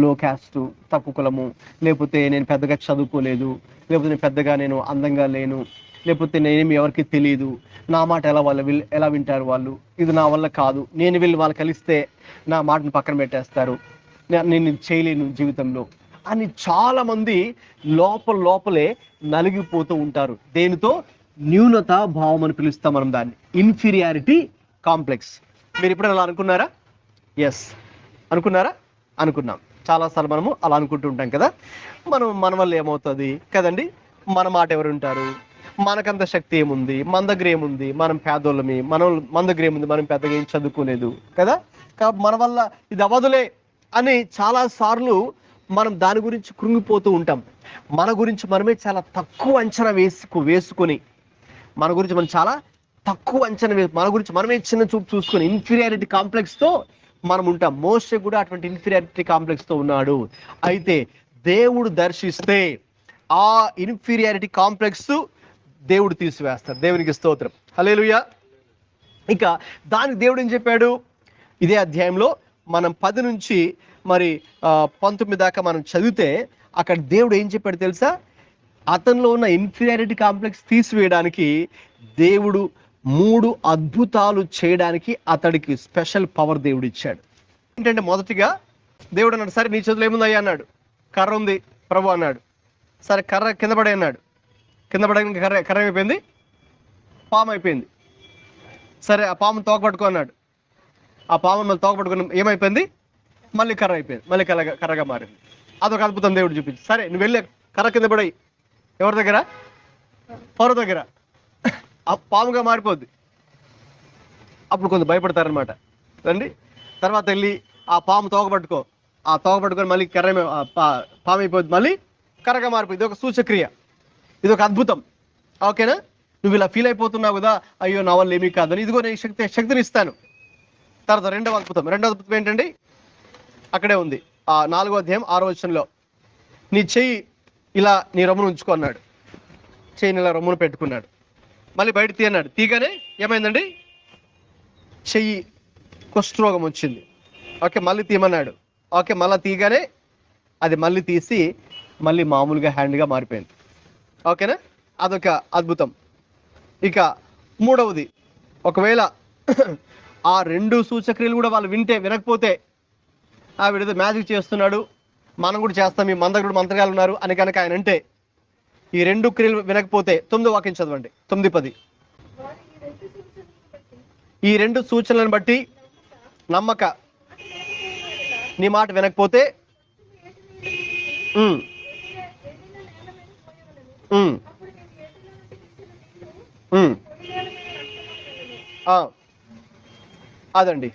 లో క్యాస్ట్, తక్కువ కులము, లేకపోతే నేను పెద్దగా చదువుకోలేదు, లేకపోతే నేను పెద్దగా నేను అందంగా లేను, లేకపోతే నేనేమి ఎవరికి తెలియదు, నా మాట ఎలా వింటారు వాళ్ళు, ఇది నా వల్ల కాదు, నేను వీళ్ళు వాళ్ళు కలిస్తే నా మాటను పక్కన పెట్టేస్తారు, నేను చేయలేను జీవితంలో అని చాలామంది లోపలే నలిగిపోతూ ఉంటారు. దేనితో? న్యూనత భావం అని పిలుస్తాం మనం దాన్ని, ఇన్ఫీరియారిటీ కాంప్లెక్స్. మీరు ఇప్పుడు అలా అనుకున్నారా? ఎస్, అనుకున్నారా? అనుకున్నాం. చాలాసార్లు మనము అలా అనుకుంటూ ఉంటాం కదా. మన వల్ల ఏమవుతుంది కదండి, మన మాట ఎవరు ఉంటారు, మనకంత శక్తి ఏముంది, మన దగ్గర ఏముంది, మనం పేదోళ్ళమి, మన దగ్గర ఏముంది, మనం పెద్దగా ఏం చదువుకోలేదు కదా, కాబట్టి మన వల్ల ఇది అవ్వదులే అని చాలాసార్లు మనం దాని గురించి కృంగిపోతూ ఉంటాం. మన గురించి మనమే చాలా తక్కువ అంచనా వేసుకొని మన గురించి మనం చాలా తక్కువ అంచనా మన గురించి మనమే చిన్న చూపు చూసుకొని ఇన్ఫీరియారిటీ కాంప్లెక్స్తో మనం ఉంటాం. మోషే కూడా అటువంటి ఇన్ఫీరియారిటీ కాంప్లెక్స్తో ఉన్నాడు. అయితే దేవుడు దర్శిస్తే ఆ ఇన్ఫీరియారిటీ కాంప్లెక్స్ దేవుడు తీసివేస్తాడు. దేవునికి స్తోత్రం, హల్లెలూయా. ఇక దానికి దేవుడు ఏం చెప్పాడు? ఇదే అధ్యాయంలో మనం 10 నుంచి 19 దాకా మనం చదివితే అక్కడ దేవుడు ఏం చెప్పాడు తెలుసా? అతనిలో ఉన్న ఇన్ఫీరియారిటీ కాంప్లెక్స్ తీసివేయడానికి దేవుడు 3 అద్భుతాలు చేయడానికి అతడికి స్పెషల్ పవర్ దేవుడు ఇచ్చాడు. ఏంటంటే, మొదటిగా దేవుడు అన్నాడు, సరే నీ చేతిలో ఏముందయ్యా అన్నాడు. కర్ర ఉంది ప్రభు అన్నాడు. సరే కర్ర కింద పడే అన్నాడు. కింద పడడానికి కర్ర ఏమైపోయింది? పాము అయిపోయింది. సరే ఆ పామును తోకపట్టుకో అన్నాడు. ఆ పామును మళ్ళీ తోకపట్టుకుని ఏమైపోయింది? మళ్ళీ కర్ర అయిపోయింది, మళ్ళీ కర్రగా మారింది. అదొక అద్భుతం దేవుడు చూపించి, సరే నువ్వు వెళ్ళి కర్ర కింద పడాయి. ఎవరి దగ్గర? ఫరో దగ్గర. ఆ పాముగా మారిపోద్ది. అప్పుడు కొంచెం భయపడతారనమాట రండి. తర్వాత వెళ్ళి ఆ పాము తోకపట్టుకో, ఆ తోకపట్టుకొని మళ్ళీ పాము అయిపోద్ది, మళ్ళీ కర్రగా మారిపోయింది. ఇది ఒక సూచక్రియ, ఇది ఒక అద్భుతం. ఓకేనా? నువ్వు ఇలా ఫీల్ అయిపోతున్నావు కదా, అయ్యో నా వల్ల ఏమీ కాదని, ఇదిగో నేను శక్తిని ఇస్తాను. తర్వాత రెండవ అద్భుతం ఏంటండి? అక్కడే ఉంది, ఆ 4వ అధ్యాయం 6వ వచనంలో, నీ చెయ్యి ఇలా నీ రొమ్మును ఉంచుకో అన్నాడు. చెయ్యిని ఇలా రొమ్మును పెట్టుకున్నాడు. మళ్ళీ బయట తీయన్నాడు. తీయగానే ఏమైందండి? చెయ్యి కుష్ఠరోగం వచ్చింది. ఓకే, మళ్ళీ తీయమన్నాడు. ఓకే, మళ్ళీ తీయగానే అది మళ్ళీ తీసి మళ్ళీ మామూలుగా హ్యాండ్గా మారిపోయింది. ఓకేనా? అదొక అద్భుతం. ఇక 3వది, ఒకవేళ ఆ 2 సూచక్రియలు కూడా వాళ్ళు వినకపోతే, వీడితో మ్యాజిక్ చేస్తున్నాడు, మనం కూడా చేస్తాం, మన దగ్గర కూడా మంత్రగాలు ఉన్నారు అని కనుక ఆయన అంటే, ఈ 2 క్రియలు వినకపోతే 9వ వాక్యం చదవండి, 9-10. ఈ 2 సూచనలను బట్టి నమ్మక నీ మాట వినకపోతే అదండి.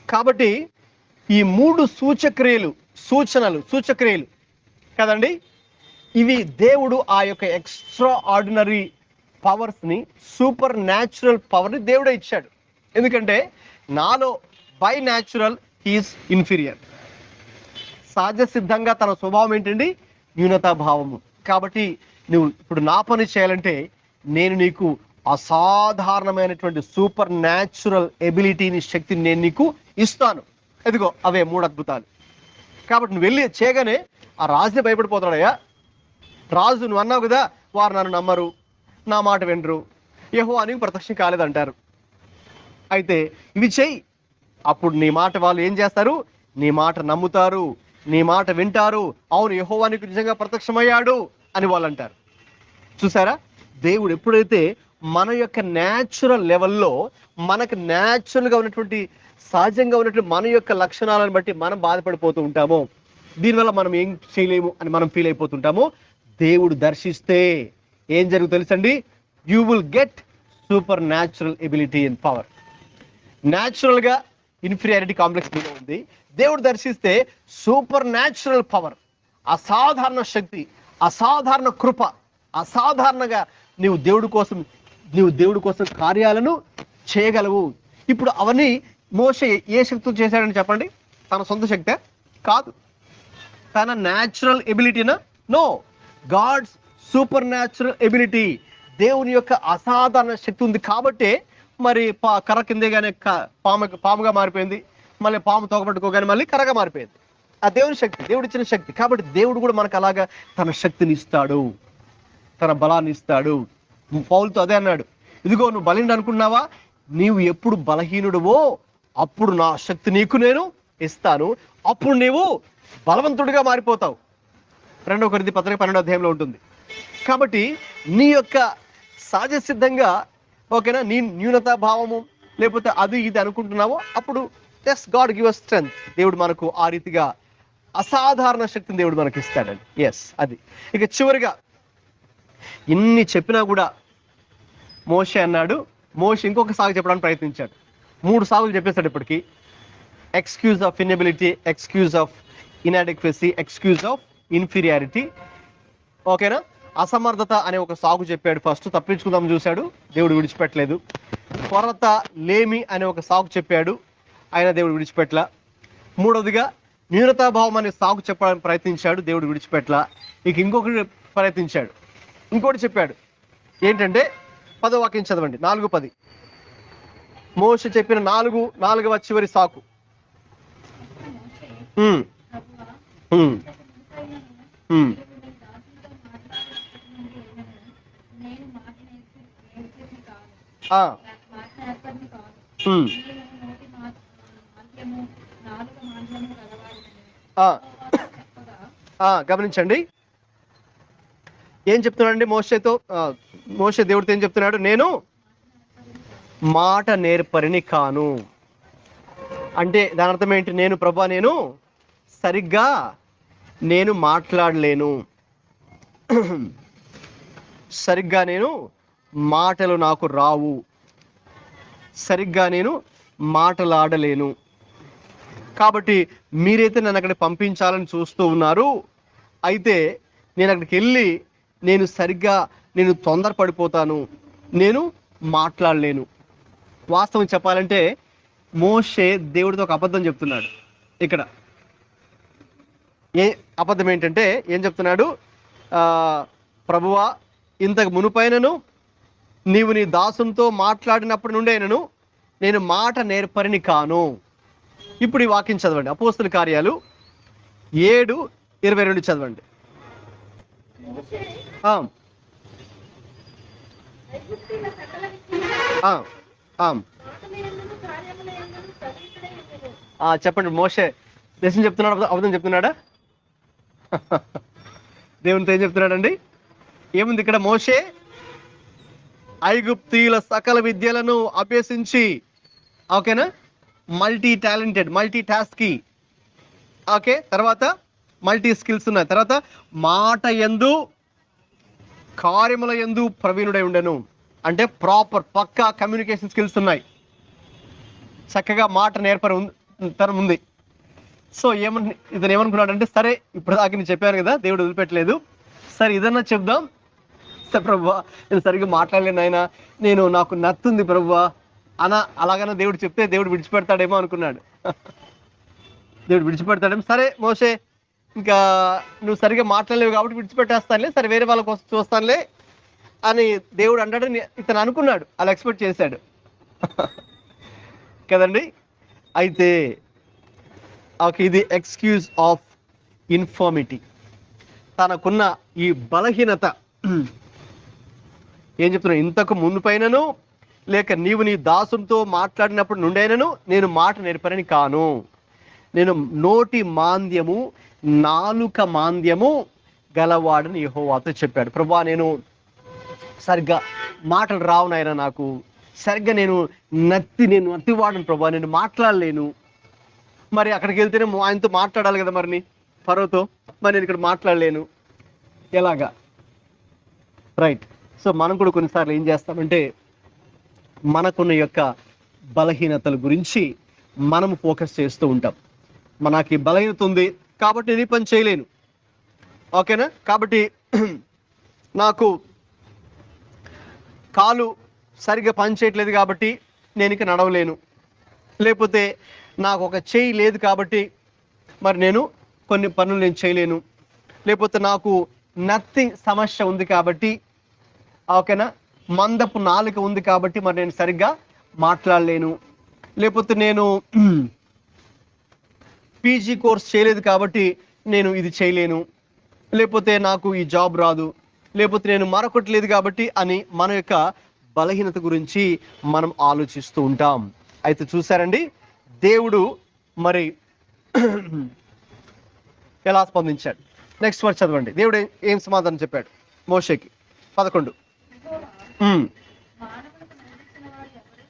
కాబట్టి ఈ 3 సూచక్రియలు కదండి, ఇవి దేవుడు ఆ యొక్క ఎక్స్ట్రా ఆర్డినరీ పవర్స్ని, సూపర్ న్యాచురల్ పవర్ని దేవుడే ఇచ్చాడు. ఎందుకంటే నాలో బై న్యాచురల్ హీస్ ఇన్ఫీరియర్. సహజ సిద్ధంగా తన స్వభావం ఏంటండి? న్యూనతాభావము. కాబట్టి నువ్వు ఇప్పుడు నా పని చేయాలంటే నేను నీకు అసాధారణమైనటువంటి సూపర్ న్యాచురల్ ఎబిలిటీని, శక్తిని నేను నీకు ఇస్తాను. ఎదిగో అవే 3 అద్భుతాలు. కాబట్టి నువ్వు వెళ్ళి చేయగానే ఆ రాజుని భయపడిపోతాడయ్యా. రాజు నువ్వు అన్నావు కదా, వారు నన్ను నమ్మరు, నా మాట వినరు, యెహోవా నీకు ప్రత్యక్షం కాలేదంటారు. అయితే ఇవి చెయ్యి, అప్పుడు నీ మాట వాళ్ళు ఏం చేస్తారు? నీ మాట నమ్ముతారు, నీ మాట వింటారు, అవును యెహోవా నీకు నిజంగా ప్రత్యక్షమయ్యాడు అని వాళ్ళు అంటారు. చూసారా, దేవుడు ఎప్పుడైతే మన యొక్క న్యాచురల్ లెవెల్లో మనకు న్యాచురల్గా ఉన్నటువంటి సహజంగా ఉన్నటువంటి మన యొక్క లక్షణాలను బట్టి మనం బాధపడిపోతూ ఉంటామో, దీనివల్ల మనం ఏం చేయలేము అని మనం ఫీల్ అయిపోతుంటామో, దేవుడు దర్శిస్తే ఏం జరుగుతుంది తెలుసండి, you will get super natural ability and power. న్యాచురల్గా ఇన్ఫీరియారిటీ కాంప్లెక్స్ మీద ఉంది, దేవుడు దర్శిస్తే సూపర్ న్యాచురల్ పవర్, అసాధారణ శక్తి, అసాధారణ కృప, అసాధారణంగా నీవు దేవుడి కోసం కార్యాలను చేయగలవు. ఇప్పుడు అవన్నీ మోషే ఏ శక్తితో చేశాడని చెప్పండి? తన సొంత శక్తే కాదు, తన న్యాచురల్ ఎబిలిటీనా? No, God's supernatural ability. దేవుని యొక్క అసాధారణ శక్తి ఉంది కాబట్టే మరి కర్ర కిందేగానే పాముగా మారిపోయింది, మళ్ళీ పాము తోకపట్టుకోగానే మళ్ళీ కర్రగా మారిపోయింది. ఆ దేవుని శక్తి, దేవుడు ఇచ్చిన శక్తి. కాబట్టి దేవుడు కూడా మనకు అలాగా తన శక్తిని ఇస్తాడు, తన బలాన్ని ఇస్తాడు. పౌలుతో అదే అన్నాడు, ఇదిగో నువ్వు బలిండు అనుకున్నావా, నీవు ఎప్పుడు బలహీనుడువో అప్పుడు నా శక్తి నీకు నేను ఇస్తాను, అప్పుడు నీవు బలవంతుడిగా మారిపోతావు. 2 కొరింథీ పత్రిక 12వ అధ్యాయంలో ఉంటుంది. కాబట్టి నీ యొక్క సహజ సిద్ధంగా ఓకేనా, నీ న్యూనతా భావము లేకపోతే అది ఇది అనుకుంటున్నావో, అప్పుడు yes God give us strength. దేవుడు మనకు ఆ రీతిగా అసాధారణ శక్తిని దేవుడు మనకి ఇస్తాడండి. ఎస్, అది. ఇక చివరిగా ఇన్ని చెప్పినా కూడా మోషే అన్నాడు, మోషే ఇంకొక సాగు చెప్పడానికి ప్రయత్నించాడు. 3 సాగులు చెప్పేశాడు ఇప్పటికీ. Excuse of inability, excuse of inadequacy, excuse of inferiority. ఓకేనా, అసమర్థత అనే ఒక సాగు చెప్పాడు. ఫస్ట్ తప్పించుకుందాం చూశాడు, దేవుడు విడిచిపెట్టలేదు. కొరత, లేమి అనే ఒక సాగు చెప్పాడు, ఆయన దేవుడు విడిచిపెట్టలా. మూడవదిగా న్యూనతాభావం అనే సాగు చెప్పడానికి ప్రయత్నించాడు, దేవుడు విడిచిపెట్టలా. ఇక ఇంకొకటి ప్రయత్నించాడు, ఇంకోటి చెప్పాడు. ఏంటంటే 10వ వాక్యం చదవండి, 4:10. మోషే చెప్పిన 4వ చివరి సాకు. గమనించండి ఏం చెప్తున్నాడండి మోషేతో. మోషే దేవుడితో ఏం చెప్తున్నాడు, నేను మాట నేర్పరిని కాను. అంటే దాని అర్థం ఏంటి? నేను ప్రభువా, నేను సరిగ్గా మాట్లాడలేను, సరిగ్గా మాటలు నాకు రావు, సరిగ్గా మాటలాడలేను. కాబట్టి మీరైతే నన్ను అక్కడికి పంపించాలని చూస్తూ ఉన్నారు, అయితే నేను అక్కడికి వెళ్ళి నేను తొందరపడిపోతాను, నేను మాట్లాడలేను. వాస్తవం చెప్పాలంటే మోషే దేవుడితో ఒక అబద్ధం చెప్తున్నాడు. ఇక్కడ అబద్ధం ఏంటంటే ఏం చెప్తున్నాడు, ప్రభువా, ఇంతకు మునుపైనను నీవు నీ దాసునితో మాట్లాడినప్పటి నుండే నేను మాట నేర్పరిని కాను. ఇప్పుడు ఈ వాక్యం చదవండి, అపోస్తుల కార్యాలు 7:22 చదవండి. చెప్పండి, మోషే నిజం చెప్తున్నాడు అబద్ధం చెప్తున్నాడా? దేవునితో ఏం చెప్తున్నాడండి? ఏముంది ఇక్కడ? మోషే ఐగుప్తీయుల సకల విద్యలను అభ్యసించి, ఓకేనా, మల్టీ టాలెంటెడ్, మల్టీ టాస్కీ, ఓకే, తర్వాత మల్టీ స్కిల్స్ ఉన్నాయి, తర్వాత మాట యందు కార్యముల యందు ప్రవీణుడై ఉండెను. అంటే ప్రాపర్ పక్కా కమ్యూనికేషన్ స్కిల్స్ ఉన్నాయి, చక్కగా మాట నేర్పరం ఉంది. సో ఇతను ఏమనుకున్నాడంటే, సరే ఇప్పుడు దాకా నేను చెప్పాను కదా, దేవుడు వదిలిపెట్టలేదు, సరే ఇదన్నా చెప్దాం. సరే ప్రభువా, నేను సరిగ్గా మాట్లాడలేను ఆయన, నాకు నత్తుంది ప్రభువా అలాగన్నా దేవుడు చెప్తే దేవుడు విడిచిపెడతాడేమో అనుకున్నాడు. దేవుడు విడిచిపెడతాడేమో, సరే మోషే ఇంకా నువ్వు సరిగ్గా మాట్లాడలేవు కాబట్టి విడిచిపెట్టేస్తానులే, సరే వేరే వాళ్ళ కోసం చూస్తానులే అని దేవుడు అంటాడని ఇతను అనుకున్నాడు, అలా ఎక్స్పెక్ట్ చేశాడు కదండి. అయితే ఓకే, ఇది ఎక్స్క్యూజ్ ఆఫ్ ఇన్ఫర్మిటీ, తనకున్న ఈ బలహీనత. ఏం చెప్తున్నాను, ఇంతకు మునుపైనను లేక నీవు నీ దాసునితో మాట్లాడినప్పుడు నుండైనను నేను మాట నేర్పరని కాను. నేను నోటి మాంద్యము నాలుక మాంద్యము గలవాడని యెహోవాతో చెప్పాడు. ప్రభువా, నేను సరిగ్గా మాటలు రావు నాయనా, నాకు సరిగ్గా నేను నత్తివాడను ప్రభువా, నేను మాట్లాడలేను. మరి అక్కడికి వెళ్తేనే ఆయనతో మాట్లాడాలి కదా మరి ఫరోతో, మరి నేను ఇక్కడ మాట్లాడలేను ఎలాగా? రైట్. సో మనం కూడా కొన్నిసార్లు ఏం చేస్తామంటే మనకున్న యొక్క బలహీనతల గురించి మనం ఫోకస్ చేస్తూ ఉంటాం. మనకి బలహీనత ఉంది కాబట్టి నేను ఈ పని చేయలేను, ఓకేనా? కాబట్టి నాకు కాలు సరిగ్గా పని చేయట్లేదు కాబట్టి నేను ఇక నడవలేను, లేకపోతే నాకు ఒక చేయి లేదు కాబట్టి మరి నేను కొన్ని పనులు నేను చేయలేను, లేకపోతే నాకు నథింగ్ సమస్య ఉంది కాబట్టి, ఓకేనా, మందపు నాలుక ఉంది కాబట్టి మరి నేను సరిగ్గా మాట్లాడలేను, లేకపోతే నేను పీజీ కోర్స్ చేయలేదు కాబట్టి నేను ఇది చేయలేను, లేకపోతే నాకు ఈ జాబ్ రాదు, లేకపోతే నేను మరొకటి లేదు కాబట్టి అని మన యొక్క బలహీనత గురించి మనం ఆలోచిస్తూ ఉంటాం. అయితే చూసారండి, దేవుడు మరి ఎలా స్పందించాడు. నెక్స్ట్ వర్డ్ చదవండి. దేవుడు ఏం సమాధానం చెప్పాడు మోషేకి? 11. మానవులకు నియమించిన వాడు ఎవరు?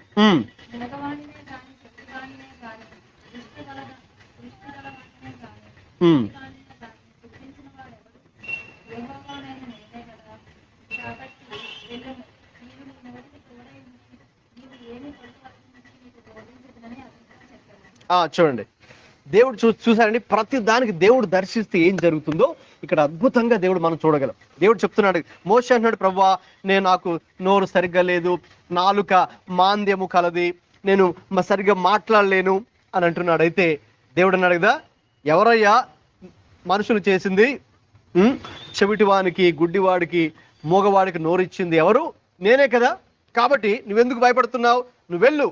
మగవానినే గాని చెట్టుగానినే గాని దృష్టిగలవానినే గాని చెట్టుగానినే గాని పుట్టించిన వాడు ఎవరు? యెహోవానైన నేనే కదా. కాబట్టి వెళ్ళుము, నీవు నీ నోటికి తోడై ఉండి నీవు ఏమి పలుకవలసినది నీకు బోధించుదునని అతనితో చెప్పాను. చూడండి, దేవుడు చూసారండి, ప్రతి దానికి దేవుడు దర్శిస్తే ఏం జరుగుతుందో ఇక్కడ అద్భుతంగా దేవుడు మనం చూడగలం. దేవుడు చెప్తున్నాడు, మోషే అంటున్నాడు, ప్రభువా, నాకు నోరు సరిగ్గా లేదు, నాలుక మాంద్యము కలది, నేను సరిగ్గా మాట్లాడలేను అని అంటున్నాడు. అయితే దేవుడు అన్నాడు కదా, ఎవరయ్యా మనుషులు చేసింది? చెవిటివానికి, గుడ్డివాడికి, మూగవాడికి నోరు ఇచ్చింది ఎవరు? నేనే కదా. కాబట్టి నువ్వెందుకు భయపడుతున్నావు? నువ్వు వెళ్ళు,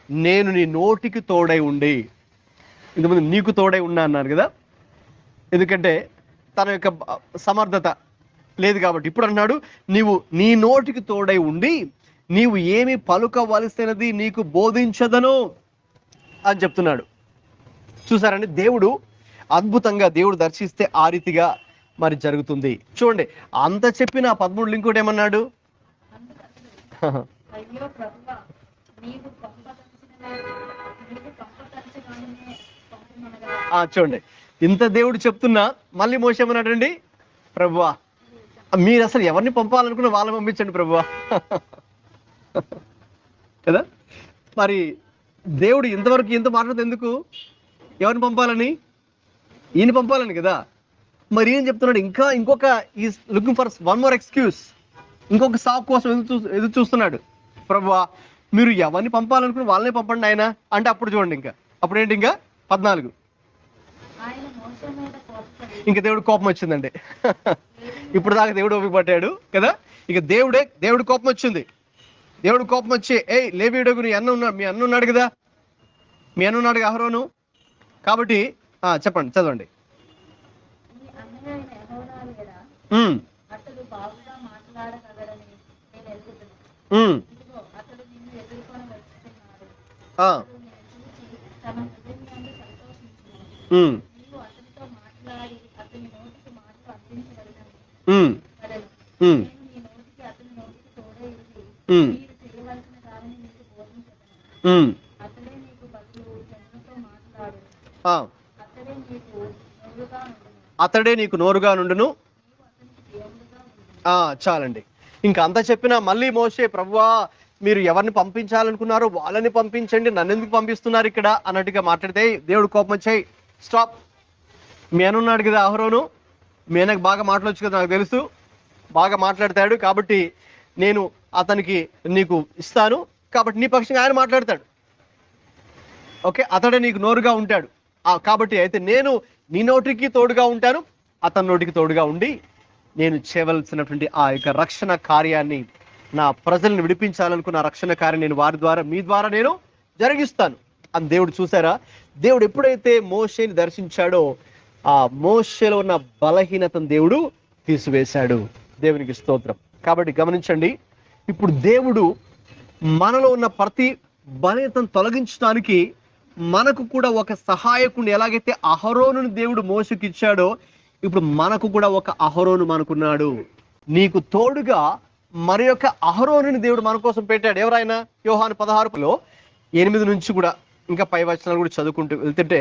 నేను నీ నోటికి తోడై ఉండి, ఇంతకుముందు నీకు తోడై ఉన్నా అన్నాను కదా, ఎందుకంటే తన యొక్క సమర్థత లేదు కాబట్టి. ఇప్పుడు అన్నాడు, నీవు నీ నోటికి తోడై ఉండి నీవు ఏమి పలుకవలసినది నీకు బోధించదను అని చెప్తున్నాడు. చూసారండి, దేవుడు అద్భుతంగా దేవుడు దర్శిస్తే ఆ రీతిగా మరి జరుగుతుంది. చూడండి, అంత చెప్పిన 13 ఇంకోటి ఏమన్నాడు? అయ్యో ప్రభువా, నీవు పంపదలచినవానినే పంపుమనగా. చూడండి, ఇంత దేవుడు చెప్తున్నా మళ్ళీ మోషే ఏమన్నాడండి? ప్రభువా, మీరు అసలు ఎవరిని పంపాలనుకున్న వాళ్ళని పంపించండి ప్రభువా కదా. మరి దేవుడు ఇంతవరకు ఎంత మాట్లాడుతుంది ఎందుకు? ఎవరిని పంపాలని? ఈయన పంపాలని కదా. మరి ఏం చెప్తున్నాడు? ఇంకొక is looking for one more excuse, ఇంకొక సాకు కోసం ఎదురు చూస్తున్నాడు. ప్రభువా, మీరు ఎవరిని పంపాలనుకుని వాళ్ళనే పంపండి ఆయన అంటే, అప్పుడు చూడండి, అప్పుడు ఏంటి? 14 ఇంకా దేవుడు కోపం వచ్చిందండి. ఇప్పుడు దాకా దేవుడు ఓపిక పట్టాడు కదా, ఇక దేవుడు కోపం వచ్చింది. దేవుడు కోపం వచ్చి, లేవీయుడగు నీ మీ అన్న ఉన్నాడు కదా, మీ అన్న ఉన్నాడు అహరోను, కాబట్టి చెప్పండి, చదవండి. అతడే నీకు నోరుగా నుండును. చాలండి, ఇంకా అంతా చెప్పినా మళ్ళీ మోషే, ప్రభువా, మీరు ఎవరిని పంపించాలనుకున్నారో వాళ్ళని పంపించండి, నన్ను ఎందుకు పంపిస్తున్నారు ఇక్కడ అన్నట్టుగా మాట్లాడితే దేవుడు కోపం వచ్చాయి. స్టాప్, మీ అనున్నాడు కదా అహరోను, మీ అన్నకు బాగా మాట్లాడొచ్చు కదా, నాకు తెలుసు, బాగా మాట్లాడతాడు, కాబట్టి నేను అతనికి నీకు ఇస్తాను, కాబట్టి నీ పక్షంగా ఆయన మాట్లాడతాడు. ఓకే, అతడే నీకు నోరుగా ఉంటాడు కాబట్టి అయితే నేను నీ నోటికి తోడుగా ఉంటాను, అతని నోటికి తోడుగా ఉండి నేను చేయవలసినటువంటి ఆ యొక్క రక్షణ కార్యాన్ని, నా ప్రజల్ని విడిపించాలనుకున్న రక్షణ కార్యం నేను వారి ద్వారా, మీ ద్వారా నేను జరిగిస్తాను అని దేవుడు. చూసారా, దేవుడు ఎప్పుడైతే మోషేని దర్శించాడో ఆ మోషేలో ఉన్న బలహీనతను దేవుడు తీసివేశాడు. దేవునికి స్తోత్రం. కాబట్టి గమనించండి, ఇప్పుడు దేవుడు మనలో ఉన్న ప్రతి బలహీనతను తొలగించడానికి మనకు కూడా ఒక సహాయకుడిని, ఎలాగైతే అహరోనుని దేవుడు మోషకి ఇచ్చాడో ఇప్పుడు మనకు కూడా ఒక అహరోను మనకున్నాడు. నీకు తోడుగా మరి యొక్క అహరోనుని దేవుడు మన కోసం పెట్టాడు. ఎవరైనా యోహాను 16లో 8 నుంచి కూడా ఇంకా పై వచనాలు కూడా చదువుకుంటూ వెళ్తుంటే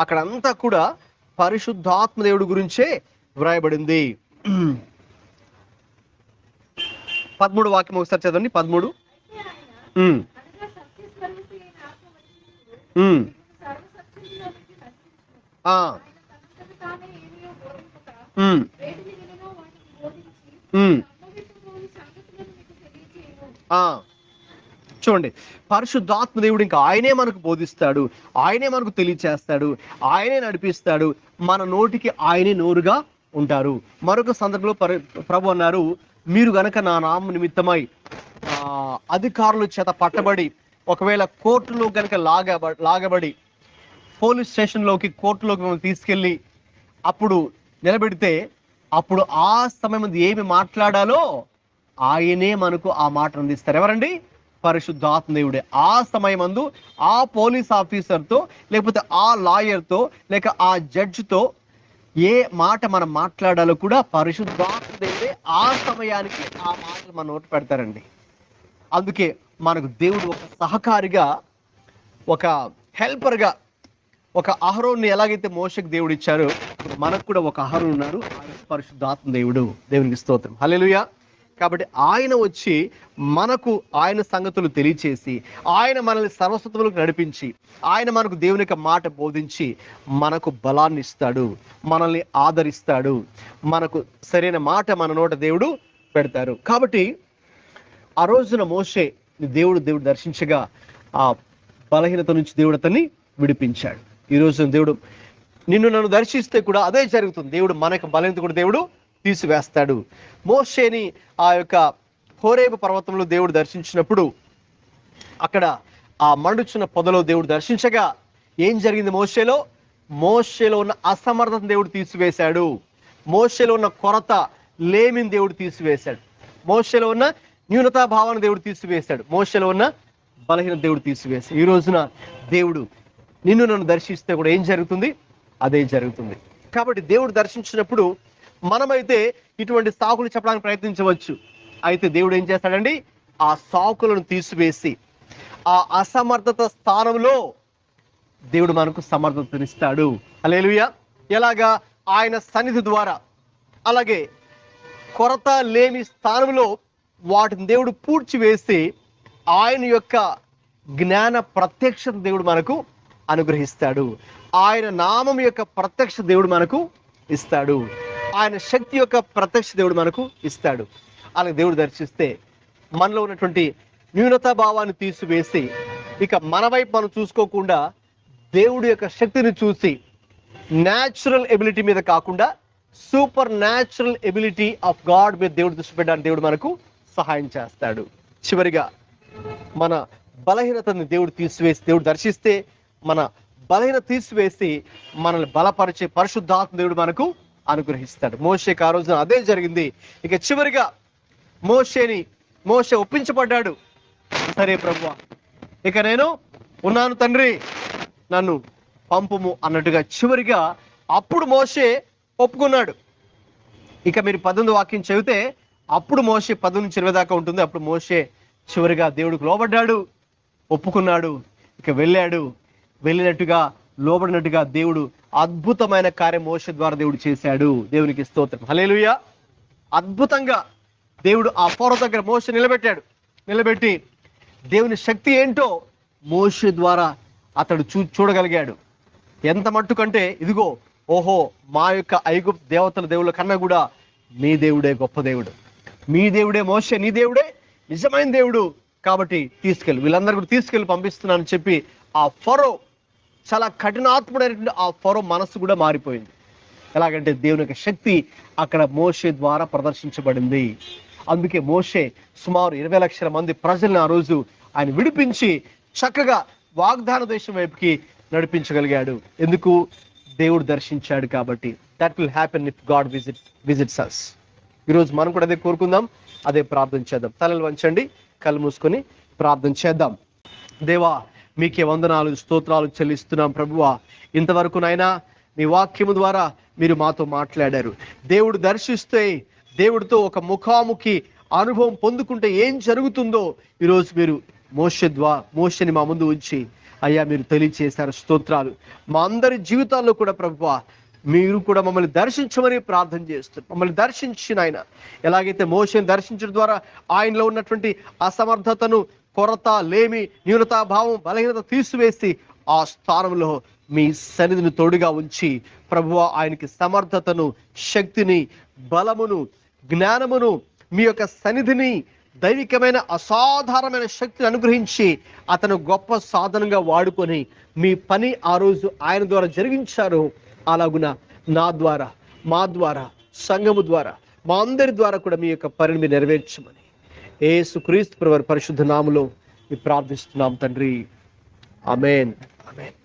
అక్కడంతా కూడా పరిశుద్ధాత్మ దేవుడి గురించే వ్రాయబడింది. 13 వాక్యం ఒకసారి చదవండి. 13. అయితే ఆయన ఉమ్, అనగా సత్యస్వరూపి అయిన ఆత్మ వచ్చినప్పుడు ఉమ్, సర్వసత్యంలోనికి నడిపించును. ఆ, ఆయన తనంతట తానే ఏమీయో బోధింపక ఉమ్, వేటిని విననో వాటిని బోధించి ఉమ్, సంభవింపబోవు సంగతులను మీకు తెలియజేయును. ఆ. చూడండి, పరిశుద్ధాత్మ దేవుడు ఇంకా ఆయనే మనకు బోధిస్తాడు, ఆయనే మనకు తెలియచేస్తాడు, ఆయనే నడిపిస్తాడు. మన నోటికి ఆయనే నోరుగా ఉంటారు. మరొక సందర్భంలో ప్రభు అన్నారు, మీరు గనక నా నామ నిమిత్తమై అధికారుల చేత పట్టబడి ఒకవేళ కోర్టులో గనక లాగబడి పోలీస్ స్టేషన్లోకి, కోర్టులోకి మిమ్మల్ని తీసుకెళ్ళి అప్పుడు నిలబెడితే అప్పుడు ఆ సమయం ఏమి మాట్లాడాలో ఆయనే మనకు ఆ మాట అందిస్తారు. ఎవరండి? పరిశుద్ధాత్మ దేవుడే. ఆ సమయమందు ఆ పోలీస్ ఆఫీసర్తో, లేకపోతే ఆ లాయర్తో, లేక ఆ జడ్జితో ఏ మాట మనం మాట్లాడాలో కూడా పరిశుద్ధాత్మ దేవుడే ఆ సమయానికి ఆ మాటలు మన నోటి పెడతారండి. అందుకే మనకు దేవుడు ఒక సహకారిగా, ఒక హెల్పర్గా, ఒక అహరోన్ని ఎలాగైతే మోషకి దేవుడు ఇచ్చారో మనకు కూడా ఒక అహరోను ఉన్నారు. ఆయన పరిశుద్ధాత్మ దేవుడు. దేవునికి స్తోత్రం, హల్లెలూయా. కాబట్టి ఆయన వచ్చి మనకు ఆయన సంగతులు తెలియచేసి, ఆయన మనల్ని సర్వసత్తులకు నడిపించి, ఆయన మనకు దేవుని యొక్క మాట బోధించి మనకు బలాన్ని ఇస్తాడు, మనల్ని ఆదరిస్తాడు, మనకు సరైన మాట మన నోట దేవుడు పెడతారు. కాబట్టి ఆ రోజున మోషే దేవుడు దర్శించగా ఆ బలహీనత నుంచి దేవుడు అతన్ని విడిపించాడు. ఈ రోజున దేవుడు నిన్ను నన్ను దర్శిస్తే కూడా అదే జరుగుతుంది. దేవుడు మనకు బలహీనత కూడా దేవుడు తీసివేస్తాడు. మోషేని ఆ యొక్క హోరేబు పర్వతంలో దేవుడు దర్శించినప్పుడు అక్కడ ఆ మండుచున్న పొదలో దేవుడు దర్శించగా ఏం జరిగింది? మోషేలో ఉన్న అసమర్థతను దేవుడు తీసివేశాడు. మోషేలో ఉన్న కొరత, లేమిని దేవుడు తీసివేశాడు. మోషేలో ఉన్న న్యూనతా భావాన్ని దేవుడు తీసివేశాడు. మోషేలో ఉన్న బలహీన దేవుడు తీసివేశాడు. ఈ రోజున దేవుడు నిన్ను నన్ను దర్శిస్తే కూడా ఏం జరుగుతుంది? అదే జరుగుతుంది. కాబట్టి దేవుడు దర్శించినప్పుడు మనమైతే ఇటువంటి సాకులు చెప్పడానికి ప్రయత్నించవచ్చు. అయితే దేవుడు ఏం చేస్తాడండి? ఆ సాకులను తీసివేసి ఆ అసమర్థత స్థానంలో దేవుడు మనకు సమర్థతనిస్తాడు. హల్లెలూయా. ఎలాగా? ఆయన సన్నిధి ద్వారా. అలాగే కొరత లేని స్థానంలో వాటిని దేవుడు పూడ్చివేసి ఆయన యొక్క జ్ఞాన ప్రత్యక్షత దేవుడు మనకు అనుగ్రహిస్తాడు. ఆయన నామం యొక్క ప్రత్యక్ష దేవుడు మనకు ఇస్తాడు. ఆయన శక్తి యొక్క ప్రత్యక్ష దేవుడు మనకు ఇస్తాడు. అలాగే దేవుడు దర్శిస్తే మనలో ఉన్నటువంటి న్యూనతా భావాన్ని తీసివేసి ఇక మన వైపు మనం చూసుకోకుండా దేవుడి యొక్క శక్తిని చూసి న్యాచురల్ ఎబిలిటీ మీద కాకుండా super natural ability of God మీద దేవుడు దృష్టి పెట్టడానికి దేవుడు మనకు సహాయం చేస్తాడు. చివరిగా మన బలహీనతని దేవుడు దర్శిస్తే మన బలహీనత తీసివేసి మనల్ని బలపరిచే పరిశుద్ధాత్మ దేవుడు మనకు అనుగ్రహిస్తాడు. మోషేకి ఆ రోజున అదే జరిగింది. ఇక చివరిగా మోషే ఒప్పించబడ్డాడు. సరే ప్రభువా, ఇక నేను ఉన్నాను తండ్రి, నన్ను పంపుము అన్నట్టుగా చివరిగా అప్పుడు మోషే ఒప్పుకున్నాడు. ఇక మీరు 18 వాక్యం చదివితే అప్పుడు మోషే 10 నుంచి 20 దాకా ఉంటుంది. అప్పుడు మోషే చివరిగా దేవుడికి లోబడ్డాడు, ఒప్పుకున్నాడు, ఇక వెళ్ళినట్టుగా లోబడినట్టుగా దేవుడు అద్భుతమైన కార్యం మోషే ద్వారా దేవుడు చేశాడు. దేవునికి స్తోత్రం, హల్లెలూయా. అద్భుతంగా దేవుడు ఆ ఫరో దగ్గర మోషే నిలబెట్టి దేవుని శక్తి ఏంటో మోషే ద్వారా అతడు చూడగలిగాడు. ఎంత మట్టుకంటే ఇదిగో, ఓహో, మా యొక్క ఐగుప్తు దేవుళ్ళ కన్నా కూడా మీ దేవుడే గొప్ప దేవుడు, మీ దేవుడే మోషే, నీ దేవుడే నిజమైన దేవుడు, కాబట్టి వీళ్ళందరూ కూడా తీసుకెళ్ళి పంపిస్తున్నానని చెప్పి ఆ ఫరో, చాలా కఠినాత్ముడైనటువంటి ఆ ఫరో మనస్సు కూడా మారిపోయింది. ఎలాగంటే దేవుని యొక్క శక్తి అక్కడ మోషే ద్వారా ప్రదర్శించబడింది. అందుకే మోషే సుమారు 20 లక్షల మంది ప్రజలను ఆ రోజు ఆయన విడిపించి చక్కగా వాగ్దాన దేశం వైపుకి నడిపించగలిగాడు. ఎందుకు? దేవుడు దర్శించాడు కాబట్టి. That will happen if God visits us. ఈరోజు మనం కూడా అదే కోరుకుందాం, అదే ప్రార్థన చేద్దాం. తలలు వంచండి, కళ్ళు మూసుకొని ప్రార్థన చేద్దాం. దేవా, మీకే వందనాలు స్తోత్రాలు చెల్లిస్తున్నాం ప్రభువా. ఇంతవరకు నాయనా మీ వాక్యము ద్వారా మీరు మాతో మాట్లాడారు. దేవుడు దర్శిస్తే, దేవుడితో ఒక ముఖాముఖి అనుభవం పొందుకుంటే ఏం జరుగుతుందో ఈరోజు మీరు మోషని మా ముందు ఉంచి అయ్యా మీరు తెలియచేశారు. స్తోత్రాలు. మా అందరి జీవితాల్లో కూడా ప్రభువా మీరు కూడా మమ్మల్ని దర్శించమని ప్రార్థన చేస్తున్నారు. మమ్మల్ని దర్శించిన ఆయన ఎలాగైతే మోషేని దర్శించడం ద్వారా ఆయనలో ఉన్నటువంటి అసమర్థతను, కొరత, లేమి, న్యూనతాభావం, బలహీనత తీసివేసి ఆ స్థానంలో మీ సన్నిధిని తోడుగా ఉంచి ప్రభువా ఆయనకి సమర్థతను, శక్తిని, బలమును, జ్ఞానమును, మీ యొక్క సన్నిధిని, దైవికమైన అసాధారణమైన శక్తిని అనుగ్రహించి అతను గొప్ప సాధనంగా వాడుకొని మీ పని ఆ రోజు ఆయన ద్వారా జరిగించారు. అలాగున నా ద్వారా, మా ద్వారా, సంఘము ద్వారా, మా అందరి ద్వారా కూడా మీ యొక్క పనిని మీరు నెరవేర్చమని యేసుక్రీస్తు ప్రభువు పరిశుద్ధ నామములో ప్రార్థిస్తున్నాం తండ్రి. ఆమేన్. ఆమేన్.